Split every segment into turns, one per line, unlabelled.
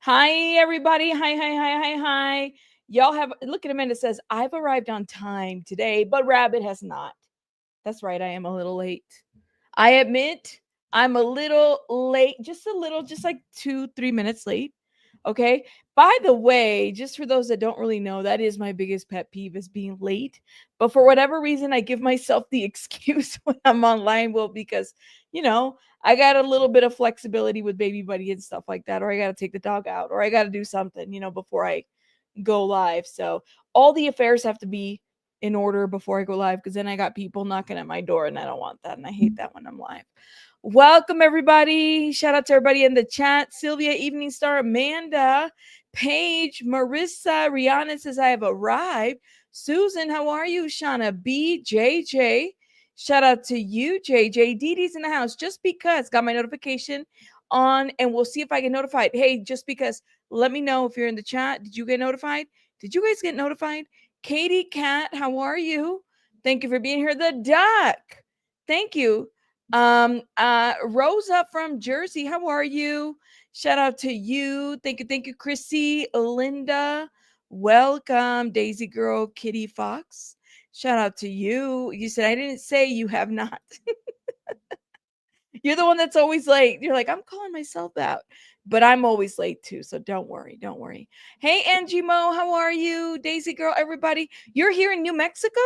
Hi, everybody. Hi. Y'all have, look at Amanda says, I've arrived on time today, but Rabbit has not. That's right. I am a little late. I admit I'm a little late, just a little, just like 2-3 minutes late. Okay. By the way, just for those that don't really know, that is my biggest pet peeve is being late. But for whatever reason, I give myself the excuse when I'm online. Well, because, I got a little bit of flexibility with baby buddy and stuff like that, or I got to take the dog out, or I got to do something, before I go live. So all the affairs have to be in order before I go live, because then I got people knocking at my door and I don't want that. And I hate that when I'm live. Welcome, everybody. Shout out to everybody in the chat. Sylvia, Evening Star, Amanda, Paige, Marissa, Rihanna says, I have arrived. Susan, how are you? Shauna B, JJ. Shout out to you, JJ. Dee Dee's in the house. Just because. Got my notification on, and we'll see if I get notified. Hey, just because. Let me know if you're in the chat. Did you get notified? Did you guys get notified? Katie Cat, how are you? Thank you for being here. The Duck. Thank you. Rosa from Jersey, how are you? Shout out to you. Thank you, Chrissy, Linda. Welcome, Daisy Girl, Kitty Fox. Shout out to you. You said I didn't say you have not. You're the one that's always late. You're like, I'm calling myself out, but I'm always late too. So don't worry. Hey, Angie Mo, how are you? Daisy Girl, everybody. You're here in New Mexico?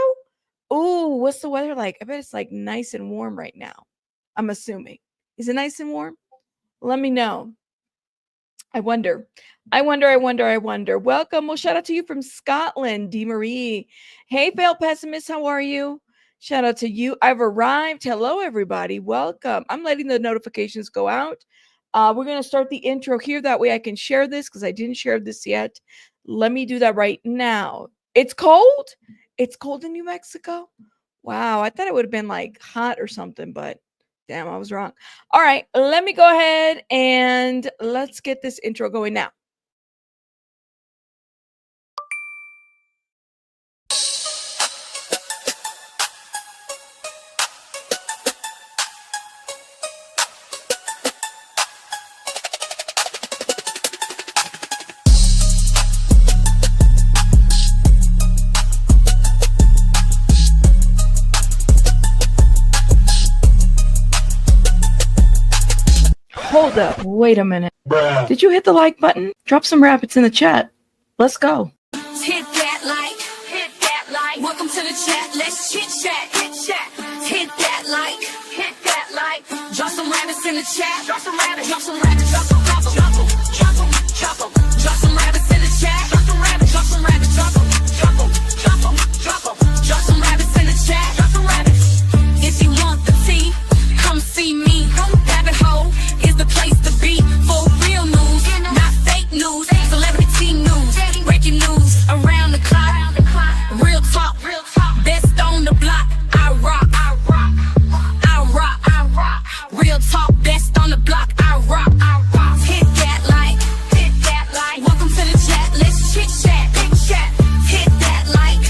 Ooh, what's the weather like? I bet it's like nice and warm right now. I'm assuming. Is it nice and warm? Let me know. I wonder. Welcome. Well, shout out to you from Scotland, Dee Marie. Hey, Fail Pessimist, how are you? Shout out to you. I've arrived. Hello, everybody. Welcome. I'm letting the notifications go out. We're going to start the intro here. That way I can share this because I didn't share this yet. Let me do that right now. It's cold? It's cold in New Mexico? Wow. I thought it would have been like hot or something, but damn, I was wrong. All right, let me go ahead and let's get this intro going now. Hold up. Wait a minute. Bruh. Did you hit the like button? Drop some rabbits in the chat. Let's go.
Hit that like. Welcome to the chat. Let's chit chat. Hit that like. Drop some rabbits in the chat. Drop some rabbits. Drop some rabbits in the chat. Drop some rabbits. Drop some rabbits in the chat. Drop some rabbits. If you want the tea, come see me. Rabbit hole is the place to be for real news, not fake news. Celebrity news, breaking news around the clock. Real talk, best on the block. I rock. Real talk, best on the block. I rock. Hit that like. Welcome to the chat. Let's chit chat. Hit that like.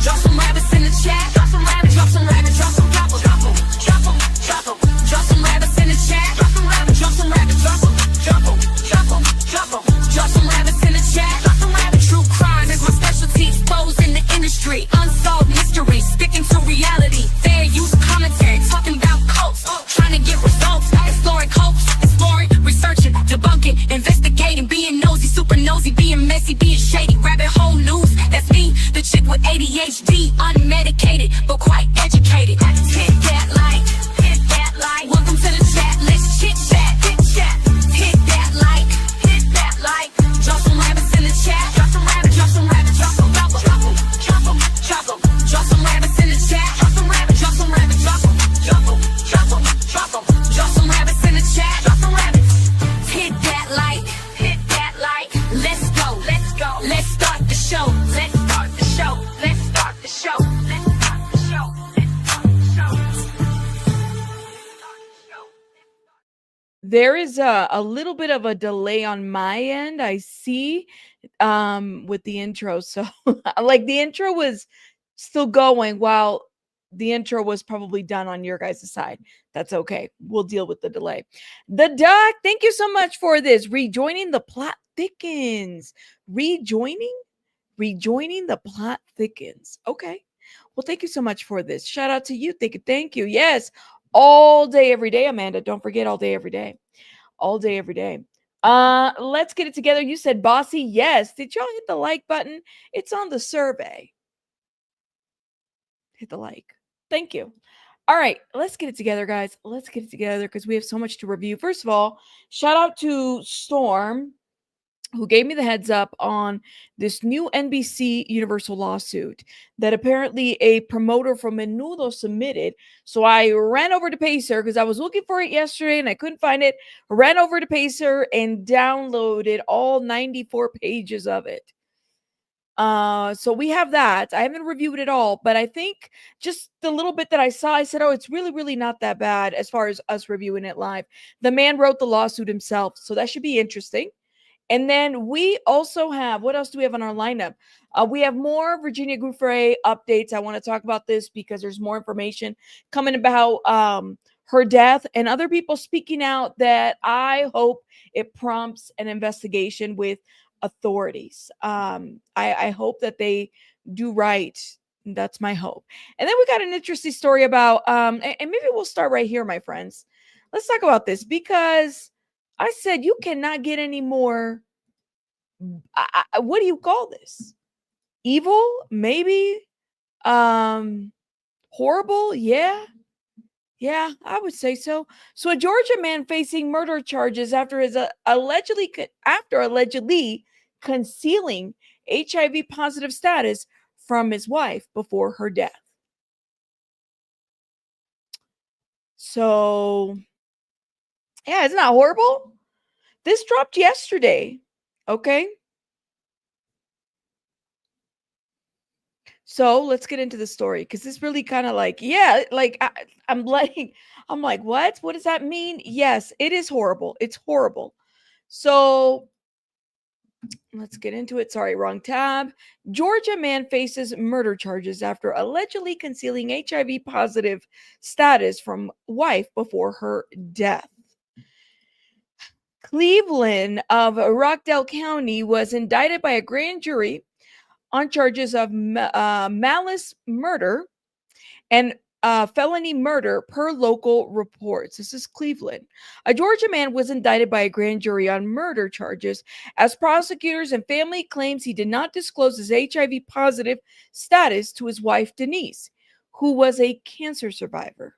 Drop some rabbits in the chat. Drop some rabbits. Drop some rabbits in the chat. Drop some rabbits. Drop some rabbits in the chat. True crime is my specialty. Exposing the industry. Unsolved mysteries. Sticking to reality. Fair use commentary. Talking about cults. Trying to get results. Exploring hopes. Researching. Debunking. Investigating. Being nosy. Super nosy. Being messy. Being shady. Rabbit hole news. That's me. The chick with ADHD. Unmedicated. But quite educated. Hit that like. Welcome to the chat. Let's chit chat. Hit that like. Drop some rabbits in the chat. Drop some rabbits. Drop some rabbits in the chat. Drop some rabbits. Drop some rabbits in the chat. Drop some rabbits. Hit that like. Let's go. Let's start the show.
There is a little bit of a delay on my end. I see with the intro. So like the intro was still going while the intro was probably done on your guys' side. That's okay. We'll deal with the delay. The Doc, thank you so much for this. Rejoining the plot thickens. Rejoining the plot thickens. Okay. Well, thank you so much for this. Shout out to you. Thank you. Yes. All day, every day, Amanda. Don't forget all day, every day. All day, every day. Let's get it together. You said bossy. Yes. Did y'all hit the like button? It's on the survey. Hit the like. Thank you. All right, let's get it together, guys. Let's get it together because we have so much to review. First of all, shout out to Storm, who gave me the heads up on this new NBC Universal lawsuit that apparently a promoter from Menudo submitted. So I ran over to Pacer because I was looking for it yesterday and I couldn't find it. Ran over to Pacer and downloaded all 94 pages of it. So we have that. I haven't reviewed it all, but I think just the little bit that I saw, I said, oh, it's really, really not that bad as far as us reviewing it live. The man wrote the lawsuit himself, so that should be interesting. And then we also have, what else do we have on our lineup? We have more Virginia Giuffre updates. I want to talk about this because there's more information coming about her death and other people speaking out that I hope it prompts an investigation with authorities. I hope that they do right. That's my hope. And then we got an interesting story about, and maybe we'll start right here, my friends. Let's talk about this because I said you cannot get any more. What do you call this? Evil? Maybe. Horrible? Yeah. Yeah, I would say so. So a Georgia man facing murder charges after allegedly concealing HIV positive status from his wife before her death. So, yeah, isn't that horrible? This dropped yesterday. Okay. So let's get into the story because this really kind of like, yeah, like I'm like, what? What does that mean? Yes, it is horrible. It's horrible. So let's get into it. Sorry, wrong tab. Georgia man faces murder charges after allegedly concealing HIV positive status from wife before her death. Cleveland of Rockdale County was indicted by a grand jury on charges of malice murder and felony murder per local reports. This is Cleveland. A Georgia man was indicted by a grand jury on murder charges as prosecutors and family claims he did not disclose his HIV positive status to his wife, Denise, who was a cancer survivor.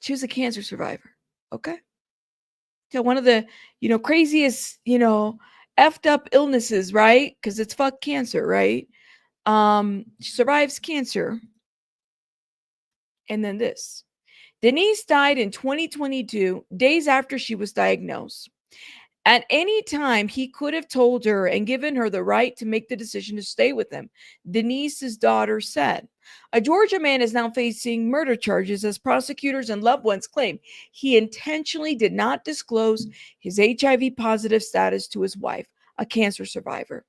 She was a cancer survivor. Okay. So one of the, craziest, effed up illnesses, right? Because it's fuck cancer, right? She survives cancer. And then this. Denise died in 2022, days after she was diagnosed. At any time, he could have told her and given her the right to make the decision to stay with him, Denise's daughter said. A Georgia man is now facing murder charges as prosecutors and loved ones claim he intentionally did not disclose his HIV positive status to his wife, a cancer survivor.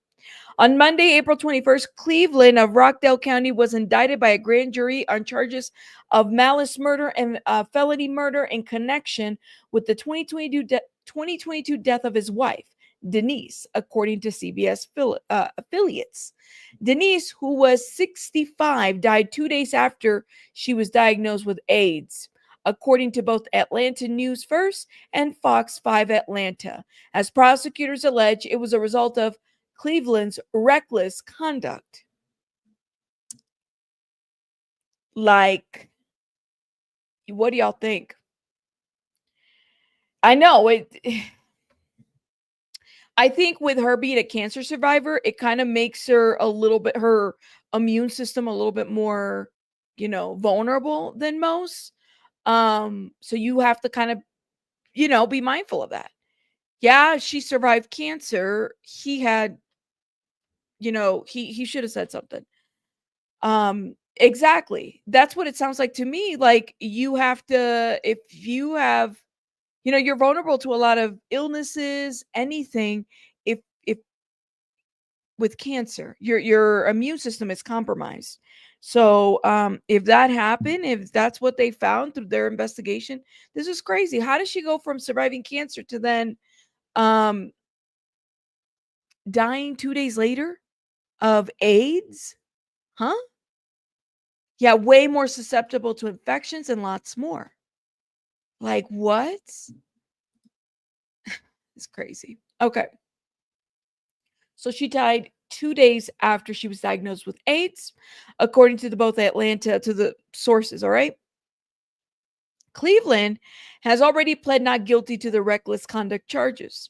On Monday, April 21st, Cleveland of Rockdale County was indicted by a grand jury on charges of malice murder and felony murder in connection with the 2022 death of his wife, Denise, according to CBS affiliates. Denise, who was 65, died 2 days after she was diagnosed with AIDS, according to both Atlanta News First and Fox 5 Atlanta. As prosecutors allege, it was a result of Cleveland's reckless conduct. Like, what do y'all think? I know it. I think with her being a cancer survivor, it kind of makes her her immune system a little bit more, vulnerable than most. So you have to kind of, be mindful of that. Yeah, she survived cancer. He had, he should have said something. Exactly. That's what it sounds like to me. Like you have to, if you have You're vulnerable to a lot of illnesses, anything. If with cancer, your immune system is compromised. So if that happened, if that's what they found through their investigation, this is crazy. How does she go from surviving cancer to then um dying 2 days later of AIDS? Huh? Yeah, way more susceptible to infections and lots more. Like what? It's crazy. Okay. So she died 2 days after she was diagnosed with AIDS, according to the sources, all right? Cleveland has already pled not guilty to the reckless conduct charges.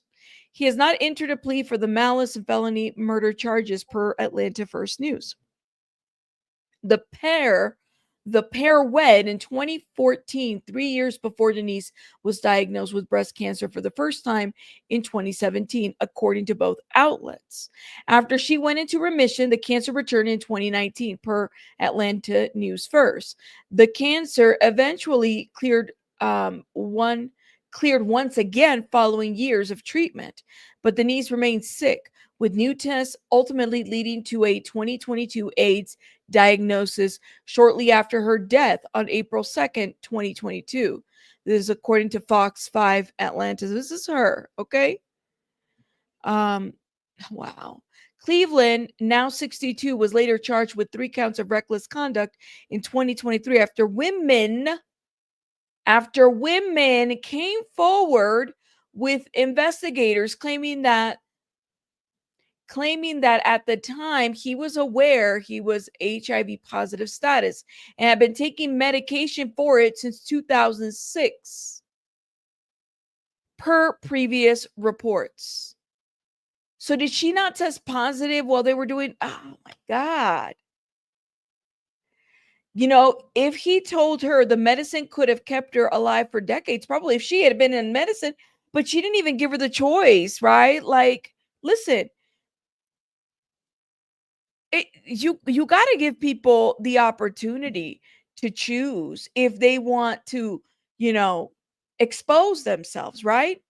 He has not entered a plea for the malice and felony murder charges per Atlanta First News. The pair wed in 2014, 3 years before Denise was diagnosed with breast cancer for the first time in 2017, according to both outlets. After she went into remission, the cancer returned in 2019, per Atlanta News First. The cancer eventually cleared once again following years of treatment, but Denise remains sick, with new tests ultimately leading to a 2022 AIDS diagnosis shortly after her death on April 2nd, 2022. This is according to Fox 5 Atlanta. This is her, okay? Wow. Cleveland, now 62, was later charged with 3 counts of reckless conduct in 2023 after women came forward with investigators claiming that at the time he was aware he was HIV positive status and had been taking medication for it since 2006, per previous reports. So did she not test positive while they were doing? Oh my God. If he told her the medicine could have kept her alive for decades, probably if she had been in medicine, but she didn't even give her the choice, right? Like, listen, you got to give people the opportunity to choose if they want to, expose themselves, right?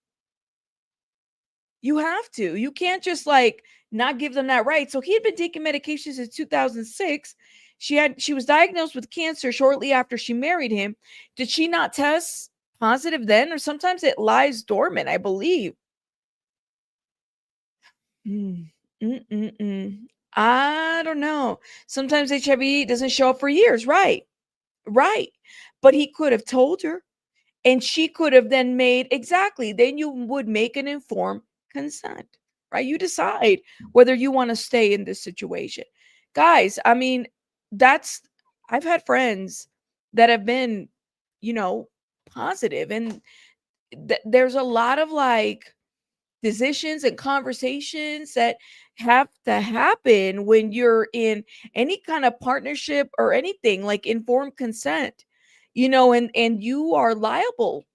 You have to. You can't just like not give them that right. So he had been taking medications since 2006. She was diagnosed with cancer shortly after she married him. Did she not test positive then, or sometimes it lies dormant, I believe? Mm, I don't know. Sometimes HIV doesn't show up for years, right? Right. But he could have told her, and she could have then made exactly. Then you would make an informed consent, right? You decide whether you want to stay in this situation. Guys, I mean, that's I've had friends that have been, you know, positive, and there's a lot of like decisions and conversations that have to happen when you're in any kind of partnership or anything, like informed consent, and you are liable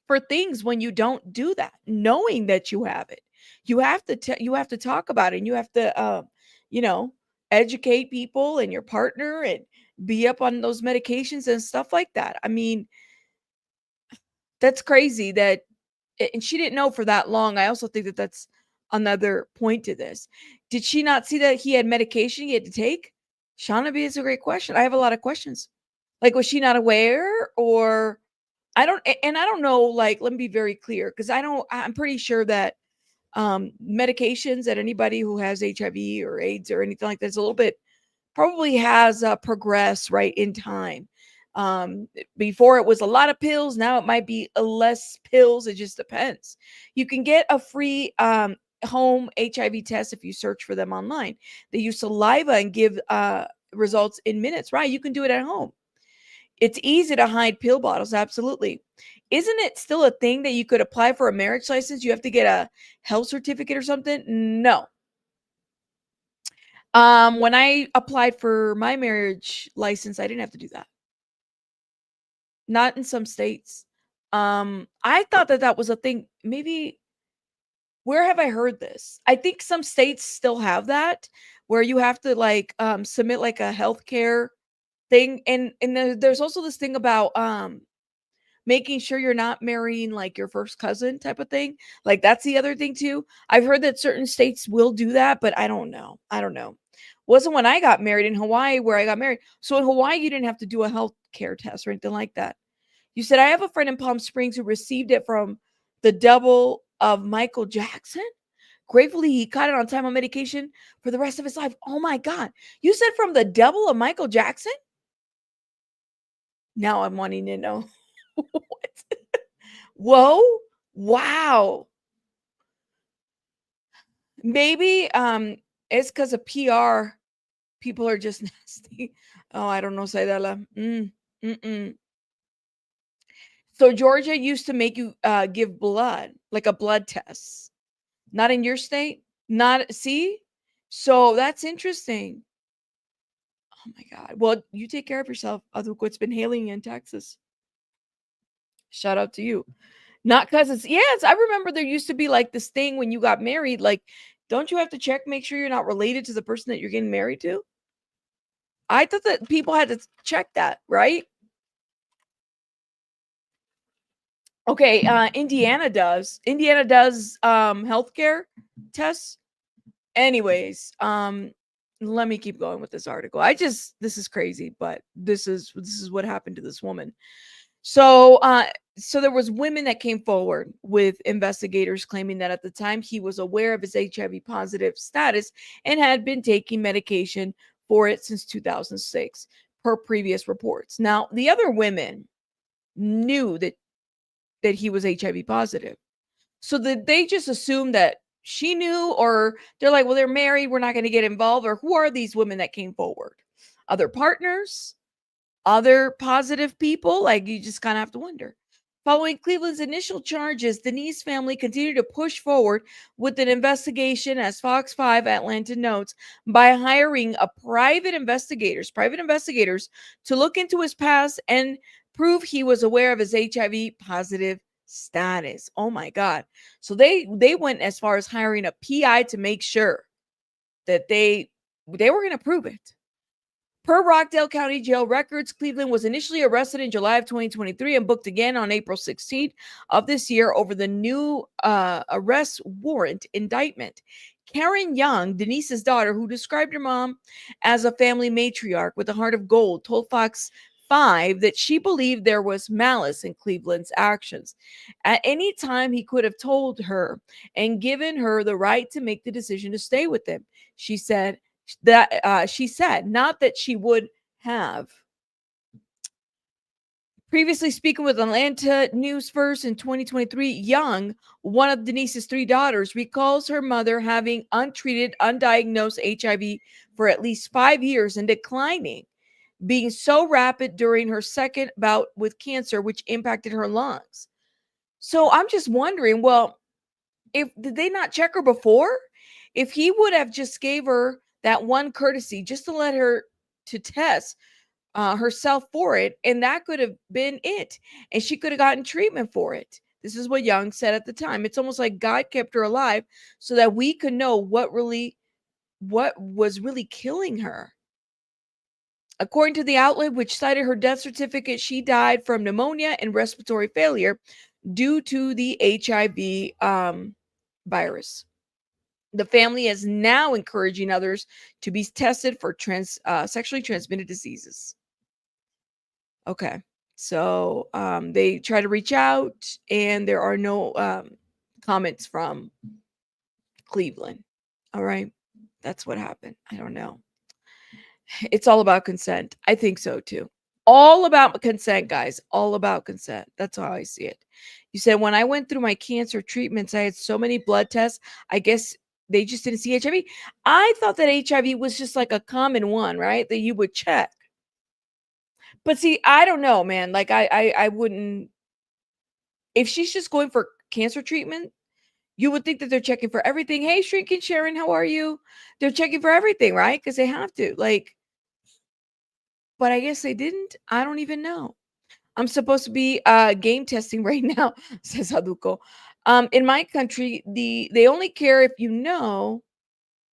for things when you don't do that, knowing that you have it. You have to talk about it, and you have to you know educate people and your partner and be up on those medications and stuff like that. I mean, that's crazy that and she didn't know for that long. I also think that that's another point to this. Did she not see that he had medication he had to take? Shauna B, is a great question. I have a lot of questions. Like, was she not aware, or I don't know, like, let me be very clear, because I'm pretty sure that medications that anybody who has HIV or AIDS or anything like that's a little bit probably has progressed right in time. Before it was a lot of pills, now it might be less pills. It just depends. You can get a free home HIV test if you search for them online. They use saliva and give results in minutes, right? You can do it at home. It's easy to hide pill bottles, absolutely. Isn't it still a thing that you could apply for a marriage license? You have to get a health certificate or something? No. When I applied for my marriage license, I didn't have to do that. Not in some states. I thought that that was a thing. Maybe where have I heard this? I think some states still have that, where you have to like submit like a healthcare thing, and there's also this thing about making sure you're not marrying like your first cousin type of thing. Like that's the other thing too. I've heard that certain states will do that, but I don't know. I don't know. Wasn't when I got married in Hawaii where I got married. So in Hawaii, you didn't have to do a health care test or anything like that. You said, I have a friend in Palm Springs who received it from the double of Michael Jackson. Gratefully, he caught it on time on medication for the rest of his life. Oh my God. You said from the double of Michael Jackson? Now I'm wanting to know. What? Whoa. Wow. Maybe it's because of PR. People are just nasty. Oh, I don't know, Saidala. So Georgia used to make you give blood, like a blood test. Not in your state? Not see? So that's interesting. Oh my God. Well, you take care of yourself. Aduko, it's been hailing in Texas. Shout out to you. Not because it's yes, I remember there used to be like this thing when you got married, like, don't you have to check, make sure you're not related to the person that you're getting married to? I thought that people had to check that, right? Okay, Indiana does. Indiana does healthcare tests. Anyways, let me keep going with this article. This is crazy, but this is what happened to this woman. So so there was women that came forward with investigators claiming that at the time he was aware of his HIV positive status and had been taking medication for it since 2006 per previous reports. Now, the other women knew that he was HIV positive. So that they just assumed that she knew, or they're like, well, they're married, we're not going to get involved. Or who are these women that came forward? Other partners? Other positive people? Like, you just kind of have to wonder. Following Cleveland's initial charges, Denise family continued to push forward with an investigation, as Fox 5 Atlanta notes, by hiring private investigators to look into his past and prove he was aware of his HIV positive status. Oh my God. So they went as far as hiring a PI to make sure that they were going to prove it. Per Rockdale County Jail records, Cleveland was initially arrested in July of 2023 and booked again on April 16th of this year over the new arrest warrant indictment. Karen Young, Denise's daughter, who described her mom as a family matriarch with a heart of gold, told Fox 5 that she believed there was malice in Cleveland's actions. At any time, he could have told her and given her the right to make the decision to stay with him. She said, not that she would have. Previously speaking with Atlanta News First in 2023, Young, one of Denise's 3 daughters, recalls her mother having untreated, undiagnosed HIV for at least 5 years and declining, being so rapid during her second bout with cancer, which impacted her lungs. So I'm just wondering, well, did they not check her before? If he would have just gave her that one courtesy just to let her to test herself for it, and that could have been it, and she could have gotten treatment for it. This is what Young said at the time. It's almost like God kept her alive so that we could know what was really killing her. According to the outlet, which cited her death certificate, she died from pneumonia and respiratory failure due to the HIV virus. The family is now encouraging others to be tested for sexually transmitted diseases. Okay. So they try to reach out, and there are no comments from Cleveland. All right. That's what happened. I don't know. It's all about consent. I think so too. All about consent, guys. All about consent. That's how I see it. You said, when I went through my cancer treatments, I had so many blood tests. I guess they just didn't see HIV. I thought that HIV was just like a common one, right? That you would check. But see, I don't know, man. Like I wouldn't. If she's just going for cancer treatment, you would think that they're checking for everything. Hey, Shrinking Sharon, how are you? They're checking for everything, right? Because they have to. Like, but I guess they didn't. I don't even know. I'm supposed to be game testing right now, says Haduko. In my country, they only care if you know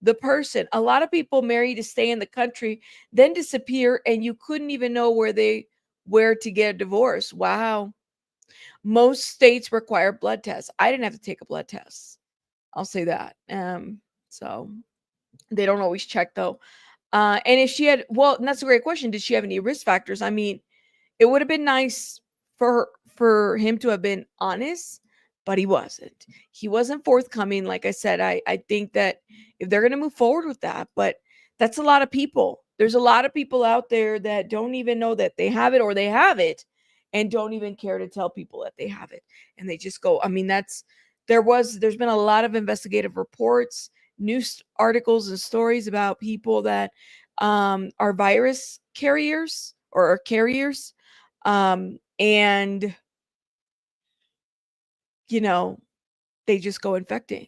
the person. A lot of people marry to stay in the country, then disappear, and you couldn't even know where to get a divorce. Wow. Most states require blood tests. I didn't have to take a blood test. I'll say that. So they don't always check though. And if she had, well, and that's a great question. Did she have any risk factors? I mean, it would have been nice for him to have been honest, but he wasn't. He wasn't forthcoming. Like I said, I think that if they're going to move forward with that, but that's a lot of people. There's a lot of people out there that don't even know that they have it or they have it and don't even care to tell people that they have it. And they just go, I mean, there's been a lot of investigative reports, news articles and stories about people that are virus carriers or are carriers. And you know, they just go infecting.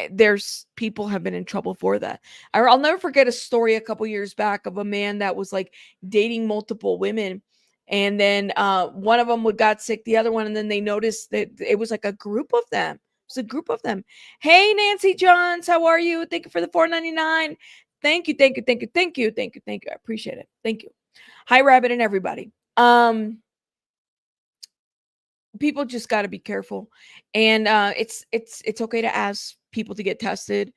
There's people have been in trouble for that. I'll never forget a story a couple years back of a man that was like dating multiple women, and then one of them got sick, the other one, and then they noticed that it was like a group of them. It was a group of them. Hey, Nancy Johns, how are you? Thank you for the $4.99. Thank you, thank you, thank you, thank you, thank you, thank you. I appreciate it. Thank you. Hi, Rabbit, and everybody. People just got to be careful, and it's okay to ask people to get tested.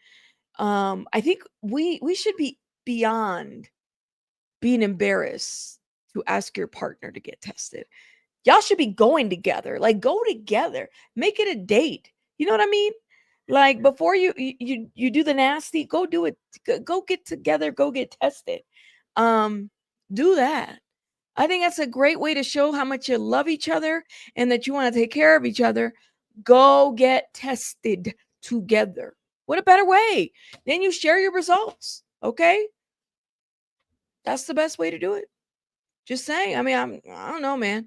I think we should be beyond being embarrassed to ask your partner to get tested. Y'all should be going together, like go together, make it a date. You know what I mean? Like before you do the nasty, go do it. Go get together, go get tested. Do that. I think that's a great way to show how much you love each other and that you want to take care of each other. Go get tested together. What a better way? Then you share your results. Okay. That's the best way to do it. Just saying. I mean, I don't know, man.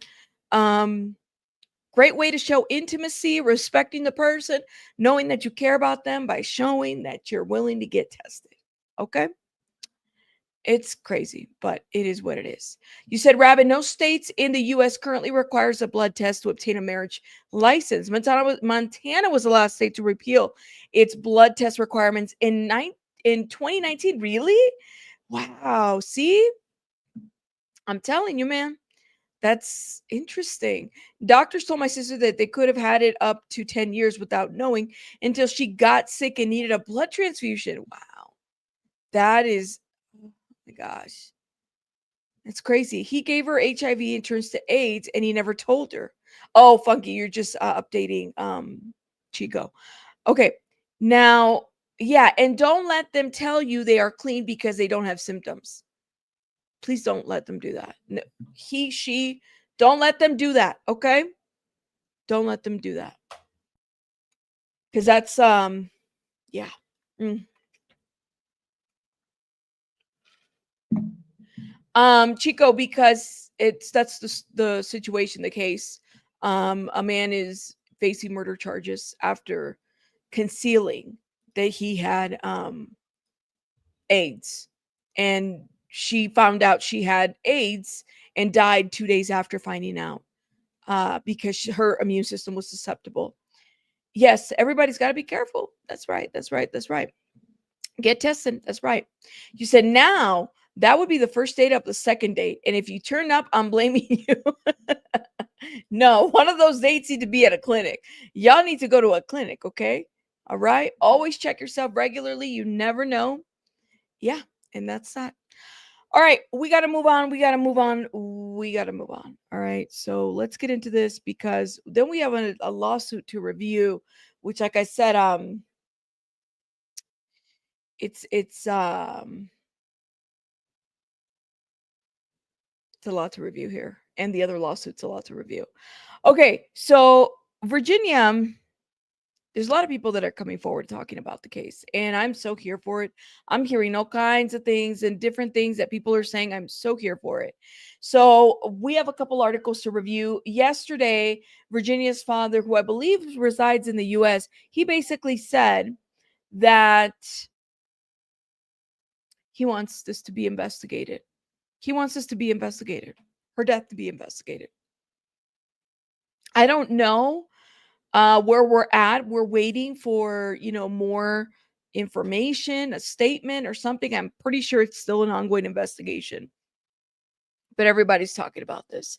Great way to show intimacy, respecting the person, knowing that you care about them by showing that you're willing to get tested. Okay. It's crazy, but it is what it is. You said, Rabbit, no states in the U.S. currently requires a blood test to obtain a marriage license. Montana was the last state to repeal its blood test requirements in 2019. Really? Wow. See? I'm telling you, man. That's interesting. Doctors told my sister that they could have had it up to 10 years without knowing until she got sick and needed a blood transfusion. Wow. That is, oh my gosh. It's crazy. He gave her HIV and turns to AIDS and he never told her. Oh, Funky, you're just updating Chico. Okay. Now, yeah, and don't let them tell you they are clean because they don't have symptoms. Please don't let them do that. No, she, don't let them do that, okay? Don't let them do that. Cuz that's yeah. Chico, because that's the situation, the case. A man is facing murder charges after concealing that he had AIDS, and she found out she had AIDS and died 2 days after finding out because her immune system was susceptible. Yes, everybody's got to be careful. That's right. That's right. That's right. Get tested. That's right. You said now that would be the first date up, the second date. And if you turn up, I'm blaming you. No, one of those dates need to be at a clinic. Y'all need to go to a clinic, okay? All right. Always check yourself regularly. You never know. Yeah. And that's that. All right. We got to move on. We got to move on. We got to move on. All right. So let's get into this because then we have a lawsuit to review, which, like I said, it's a lot to review here, and the other lawsuits a lot to review. Okay, so Virginia, there's a lot of people that are coming forward talking about the case, and I'm so here for it. I'm hearing all kinds of things and different things that people are saying. I'm so here for it. So we have a couple articles to review. Yesterday, Virginia's father, who I believe resides in the U.S., he basically said that he wants this to be investigated. He wants this to be investigated, her death to be investigated. I don't know where we're at. We're waiting for, more information, a statement or something. I'm pretty sure it's still an ongoing investigation. But everybody's talking about this.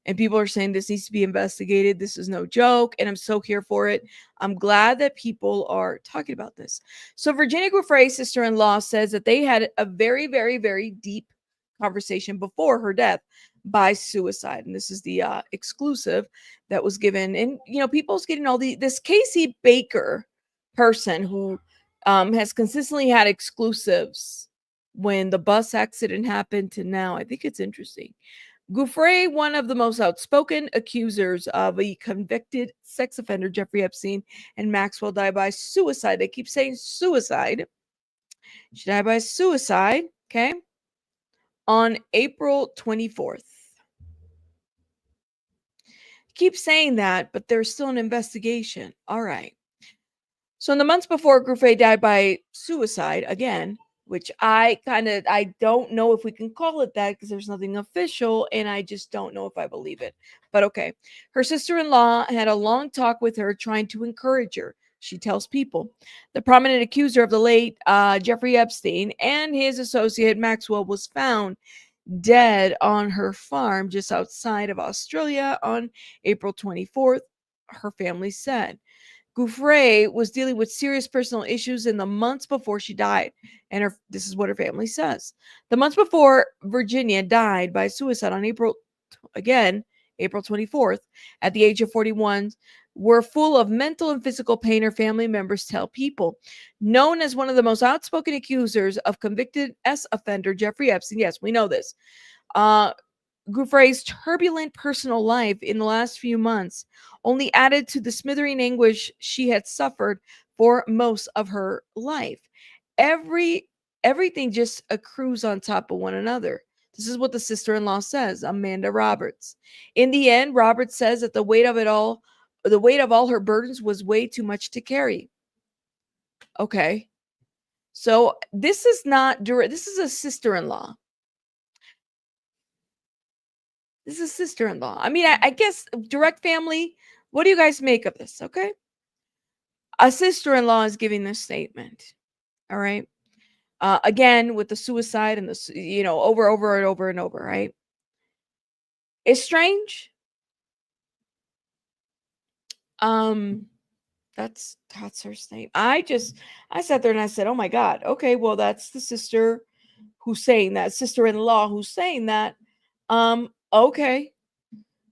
And people are saying this needs to be investigated. This is no joke. And I'm so here for it. I'm glad that people are talking about this. So Virginia Giuffre's sister-in-law says that they had a very, very, very deep conversation before her death by suicide. And this is the exclusive that was given. And, people's getting all this Casey Baker person who has consistently had exclusives when the bus accident happened to now. I think it's interesting. Giuffre, one of the most outspoken accusers of a convicted sex offender, Jeffrey Epstein and Maxwell, died by suicide. They keep saying suicide. She died by suicide, okay, on April 24th. Keep saying that, but there's still an investigation. All right. So in the months before, Giuffre died by suicide again, which I don't know if we can call it that because there's nothing official and I just don't know if I believe it. But okay. Her sister-in-law had a long talk with her trying to encourage her. She tells people. The prominent accuser of the late Jeffrey Epstein and his associate Maxwell was found dead on her farm just outside of Australia on April 24th, her family said. Giuffre was dealing with serious personal issues in the months before she died. And this is what her family says. The months before Virginia died by suicide on April 24th, at the age of 41, were full of mental and physical pain, her family members tell People. Known as one of the most outspoken accusers of convicted offender Jeffrey Epstein, yes, we know this, Giuffre's turbulent personal life in the last few months only added to the smithering anguish she had suffered for most of her life. Everything just accrues on top of one another. This is what the sister-in-law says, Amanda Roberts. In the end, Roberts says that the weight of all her burdens was way too much to carry. Okay. So this is not direct. This is a sister-in-law. This is sister-in-law. I mean, I guess direct family. What do you guys make of this? Okay. A sister-in-law is giving this statement. All right. Again, with the suicide and the, over and over and over, right? It's strange. That's her statement. I sat there and I said, oh my God. Okay. Well, that's the sister who's saying that, sister-in-law who's saying that. Okay.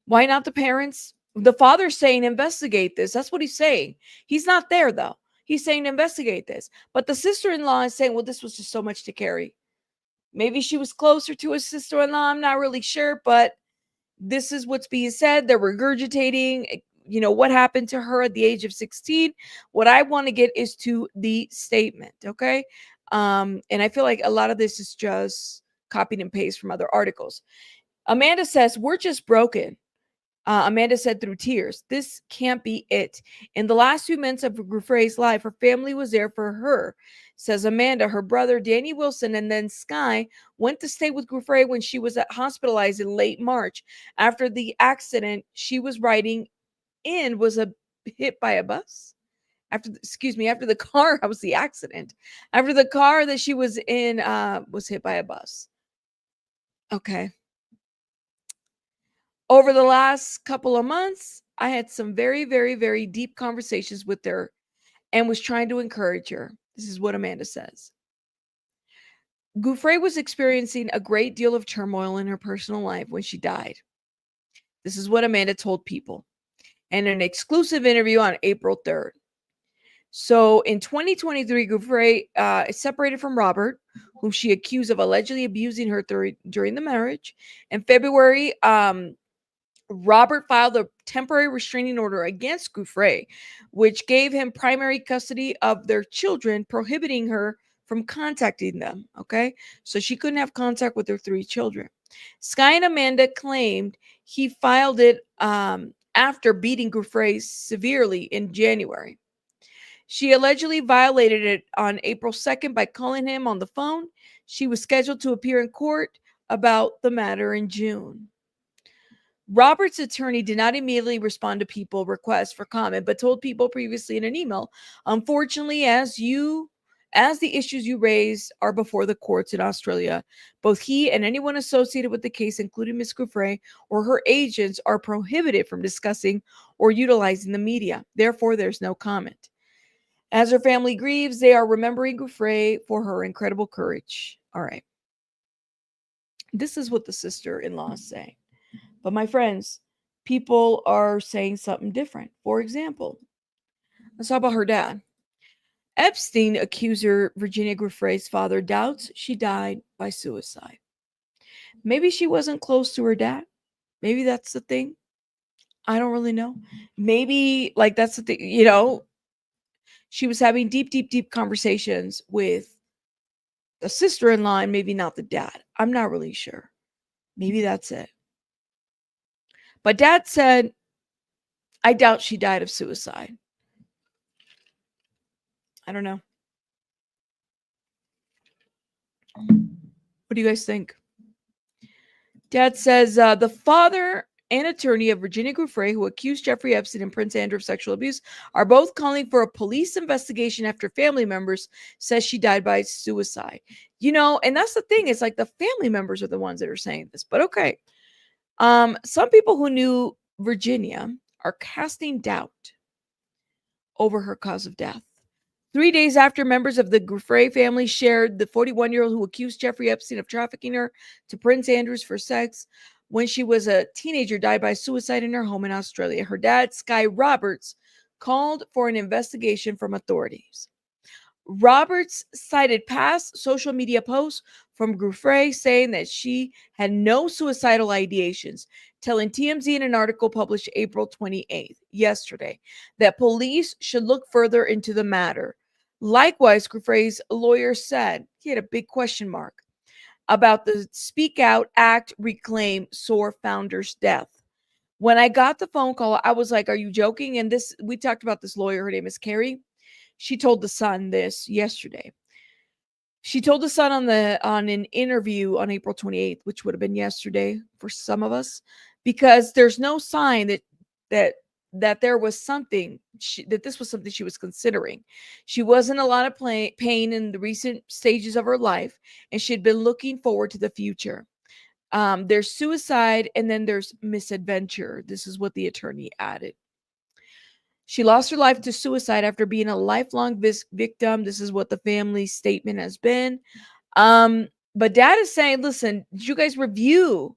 Why not the parents? The father's saying investigate this. That's what he's saying. He's not there though. He's saying investigate this. But the sister-in-law is saying, well, this was just so much to carry. Maybe she was closer to his sister-in-law. I'm not really sure, but this is what's being said. They're regurgitating, what happened to her at the age of 16. What I want to get is to the statement. Okay. And I feel like a lot of this is just copied and paste from other articles. Amanda says, we're just broken. Amanda said through tears, this can't be it. In the last few months of Giuffre's life, her family was there for her, says Amanda. Her brother, Danny Wilson, and then Sky went to stay with Giuffre when she was hospitalized in late March. After the accident she was riding in was hit by a bus. After the car, that was the accident. After the car that she was in was hit by a bus. Okay. Over the last couple of months, I had some very, very, very deep conversations with her and was trying to encourage her. This is what Amanda says. Giuffre was experiencing a great deal of turmoil in her personal life when she died. This is what Amanda told People in an exclusive interview on April 3rd. So in 2023, Giuffre is separated from Robert, whom she accused of allegedly abusing her during the marriage. In February, Robert filed a temporary restraining order against Giuffre, which gave him primary custody of their children, prohibiting her from contacting them. Okay, so she couldn't have contact with her 3 children. Sky and Amanda claimed he filed it after beating Giuffre severely in January. She allegedly violated it on April 2nd by calling him on the phone. She was scheduled to appear in court about the matter in June. Robert's attorney did not immediately respond to People requests for comment, but told People previously in an email, unfortunately, as As the issues you raise are before the courts in Australia, both he and anyone associated with the case, including Ms. Giuffre or her agents, are prohibited from discussing or utilizing the media. Therefore, there's no comment. As her family grieves, they are remembering Giuffre for her incredible courage. All right. This is what the sister-in-laws say. But my friends, people are saying something different. For example, let's talk about her dad. Epstein accuser Virginia Giuffre's father doubts she died by suicide. Maybe she wasn't close to her dad. Maybe that's the thing. I don't really know. Maybe like that's the thing, she was having deep, deep, deep conversations with the sister-in-law and maybe not the dad. I'm not really sure. Maybe that's it. But dad said, I doubt she died of suicide. I don't know. What do you guys think? Dad says the father and attorney of Virginia Giuffre, who accused Jeffrey Epstein and Prince Andrew of sexual abuse, are both calling for a police investigation after family members says she died by suicide. And that's the thing. It's like the family members are the ones that are saying this. But okay. Some people who knew Virginia are casting doubt over her cause of death. 3 days after members of the Giuffre family shared the 41-year-old who accused Jeffrey Epstein of trafficking her to Prince Andrews for sex when she was a teenager died by suicide in her home in Australia. Her dad, Sky Roberts, called for an investigation from authorities. Roberts cited past social media posts from Giuffre saying that she had no suicidal ideations, telling TMZ in an article published April 28th, yesterday, that police should look further into the matter. Likewise, Giuffre's lawyer said he had a big question mark about the Speak Out Act Reclaim SOAR founder's death. When I got the phone call, I was like, are you joking? And we talked about this lawyer. Her name is Carrie. She told the Sun this yesterday. She told the Sun on an interview on April 28th, which would have been yesterday for some of us, because there's no sign that there was something that this was something she was considering. She was in a lot of pain in the recent stages of her life, and she had been looking forward to the future. There's suicide, and then there's misadventure. This is what the attorney added. She lost her life to suicide after being a lifelong victim. This is what the family statement has been. But dad is saying, listen, did you guys review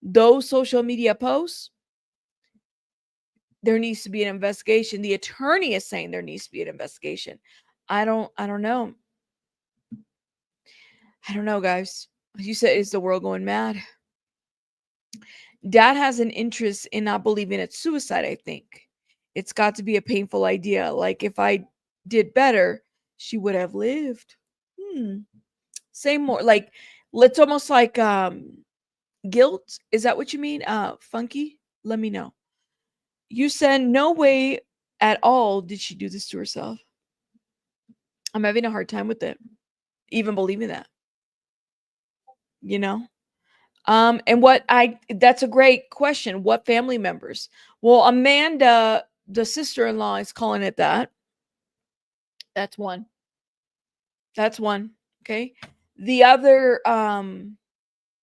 those social media posts? There needs to be an investigation. The attorney is saying there needs to be an investigation. I don't know. I don't know, guys. As you said, is the world going mad? Dad has an interest in not believing it's suicide, I think. It's got to be a painful idea. Like if I did better, she would have lived. Say more. Like, it's almost like guilt. Is that what you mean? Funky? Let me know. You said no way at all did she do this to herself. I'm having a hard time with it. Even believing that. And that's a great question. What family members? Well, Amanda, the sister-in-law, is calling it that. That's one. Okay. The other, I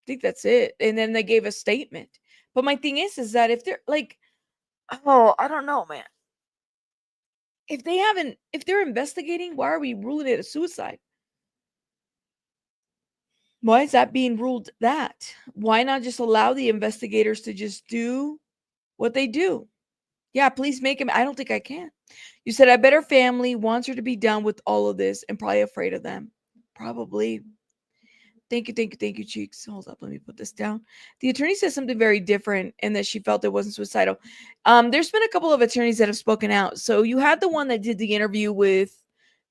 think that's it. And then they gave a statement. But my thing is that if they're like, I don't know, man. If they're investigating, why are we ruling it a suicide? Why is that being ruled that? Why not just allow the investigators to just do what they do? Yeah, please make him. I don't think I can. You said, I bet her family wants her to be done with all of this and probably afraid of them. Probably. Thank you, Cheeks. Hold up, let me put this down. The attorney says something very different and that she felt it wasn't suicidal. There's been a couple of attorneys that have spoken out. So you had the one that did the interview with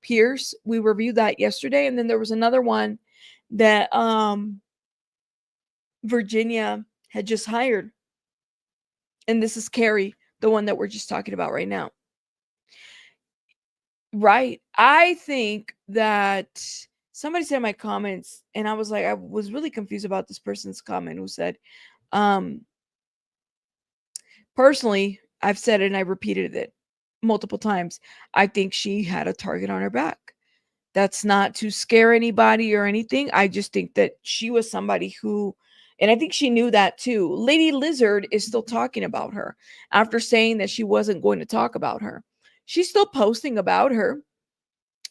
Pierce. We reviewed that yesterday. And then there was another one that Virginia had just hired. And this is Carrie, the one that we're just talking about right now. Right. I think that somebody said in my comments, and I was like, I was really confused about this person's comment who said, personally, I've said it and I repeated it multiple times. I think she had a target on her back. That's not to scare anybody or anything. I just think that she was somebody who, and I think she knew that too. Lady Lizard is still talking about her after saying that she wasn't going to talk about her. She's still posting about her.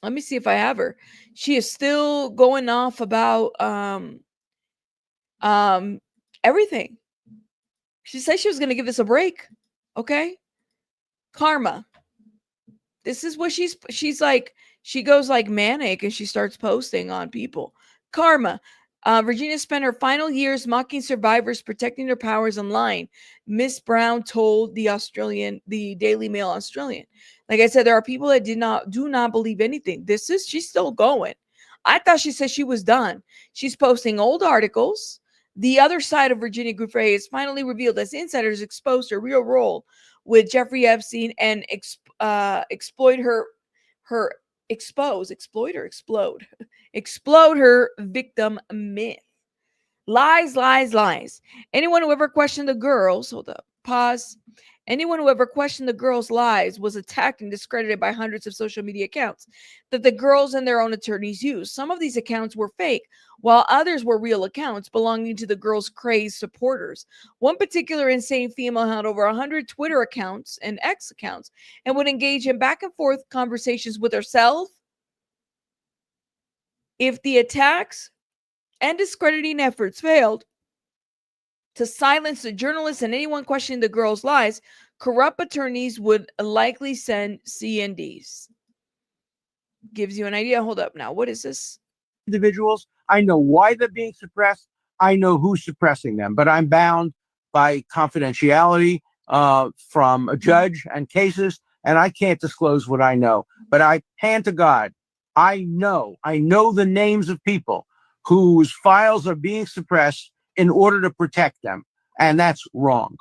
Let me see if I have her. She is still going off about everything. She said she was going to give us a break. Okay? Karma. This is what she's like. She goes like manic and she starts posting on people. Karma. Virginia spent her final years mocking survivors, protecting their powers online. Miss Brown told the Daily Mail Australian. Like I said, there are people that do not believe anything. She's still going. I thought she said she was done. She's posting old articles. The other side of Virginia Giuffre is finally revealed as insiders exposed her real role with Jeffrey Epstein and explode her victim myth. Lies. Anyone who ever questioned the girls, hold up, pause. Anyone who ever questioned the girls' lives was attacked and discredited by hundreds of social media accounts that the girls and their own attorneys used. Some of these accounts were fake, while others were real accounts belonging to the girls' crazed supporters. One particular insane female had over 100 Twitter accounts and X accounts and would engage in back and forth conversations with herself. If the attacks and discrediting efforts failed to silence the journalists and anyone questioning the girls' lies, corrupt attorneys would likely send CNDs. Gives you an idea. Hold up now. What is this?
Individuals, I know why they're being suppressed. I know who's suppressing them, but I'm bound by confidentiality from a judge and cases, and I can't disclose what I know. But I hand to God, I know the names of people whose files are being suppressed in order to protect them. And that's wrong.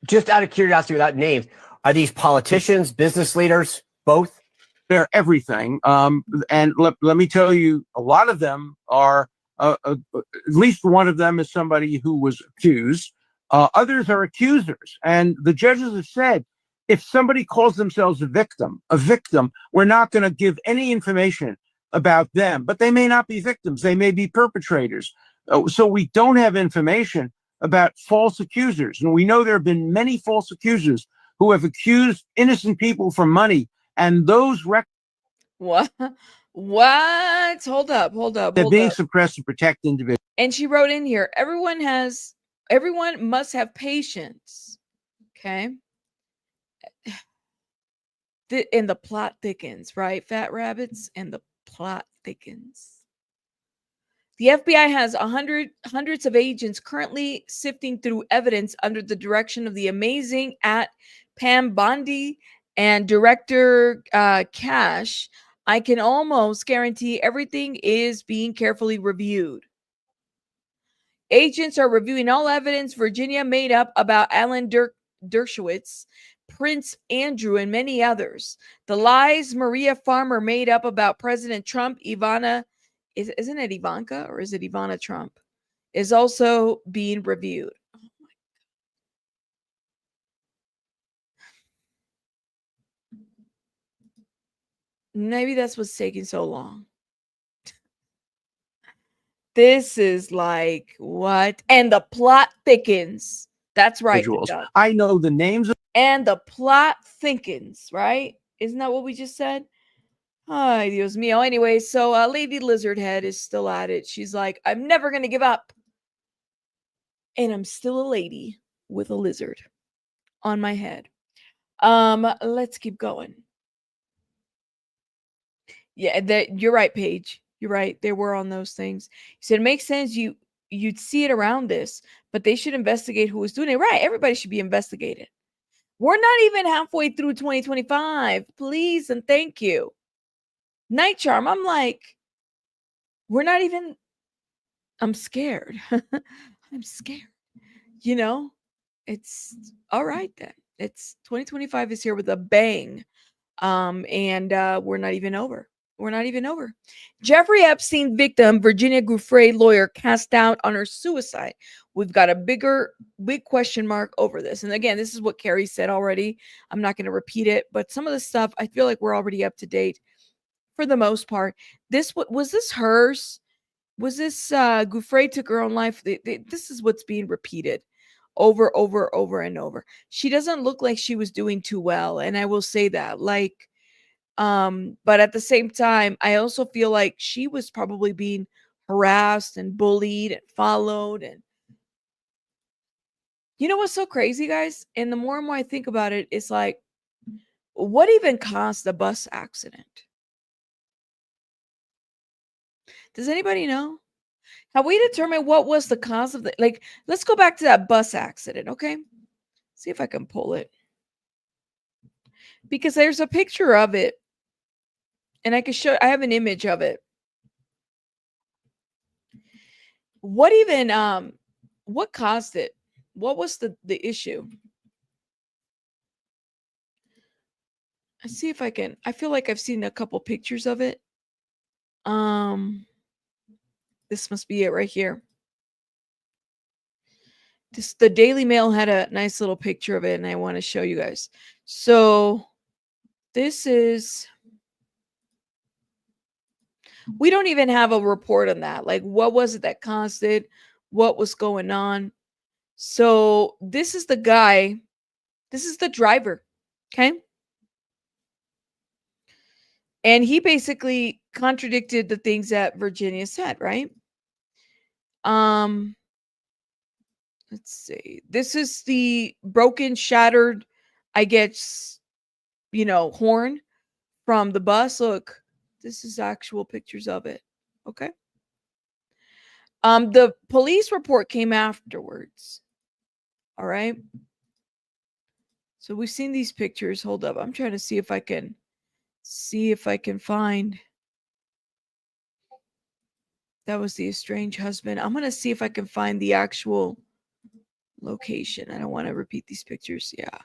Just out of curiosity, without names, are these politicians, business leaders, both?
They're everything. And let me tell you, a lot of them are, at least one of them is somebody who was accused. Others are accusers. And the judges have said, if somebody calls themselves a victim, we're not going to give any information about them. But they may not be victims. They may be perpetrators. So we don't have information about false accusers. And we know there have been many false accusers who have accused innocent people for money. And those
What? Hold up.
They're being suppressed to protect individuals.
And she wrote in here, everyone must have patience. Okay. And the plot thickens, right? Fat rabbits, and the plot thickens. The FBI has hundreds of agents currently sifting through evidence under the direction of the amazing at Pam Bondi and director Cash. I can almost guarantee everything is being carefully reviewed. Agents are reviewing all evidence Virginia made up about Alan Dershowitz, Prince Andrew, and many others. The lies Maria Farmer made up about President Trump, isn't it Ivanka or is it Ivana Trump, is also being reviewed. Oh my God. Maybe that's what's taking so long. This is like what? And the plot thickens. That's right.
I know the names.
And the plot thickens, right? Isn't that what we just said? Ay, Dios mío. Anyway, so Lady Lizardhead is still at it. She's like, I'm never going to give up. And I'm still a lady with a lizard on my head. Let's keep going. Yeah, you're right, Paige. You're right. They were on those things. He said, it makes sense you'd see it around this, but they should investigate who was doing it. Right. Everybody should be investigated. We're not even halfway through 2025. Please and thank you. Night Charm. I'm like, we're not even, I'm scared. I'm scared. You know, it's all right then. It's 2025 is here with a bang. And we're not even over. We're not even over. Jeffrey Epstein victim, Virginia Giuffre lawyer cast doubt on her suicide. We've got a big question mark over this. And again, this is what Carrie said already. I'm not going to repeat it, but some of the stuff I feel like we're already up to date for the most part. This was this hers? Was this Giuffre took her own life? This is what's being repeated over and over. She doesn't look like she was doing too well, and I will say that. Like, but at the same time, I also feel like she was probably being harassed and bullied and followed. And you know what's so crazy, guys? And the more and more I think about it, it's like, what even caused the bus accident? Does anybody know? Have we determined what was the cause of the, like, let's go back to that bus accident, okay? See if I can pull it. Because there's a picture of it. And I can show, I have an image of it. What even, what caused it? What was the issue? Let's see if I can, I feel like I've seen a couple pictures of it. This must be it right here. The Daily Mail had a nice little picture of it, and I want to show you guys. So this is, we don't even have a report on that. Like, what was it that caused it? What was going on? So this is the guy. This is the driver. Okay. And he basically contradicted the things that Virginia said, right? Let's see. This is the broken, shattered, I guess, you know, horn from the bus. Look, this is actual pictures of it. Okay. The police report came afterwards. All right. So we've seen these pictures. Hold up. I'm trying to see if I can find. That was the estranged husband. I'm going to see if I can find the actual location. I don't want to repeat these pictures. Yeah.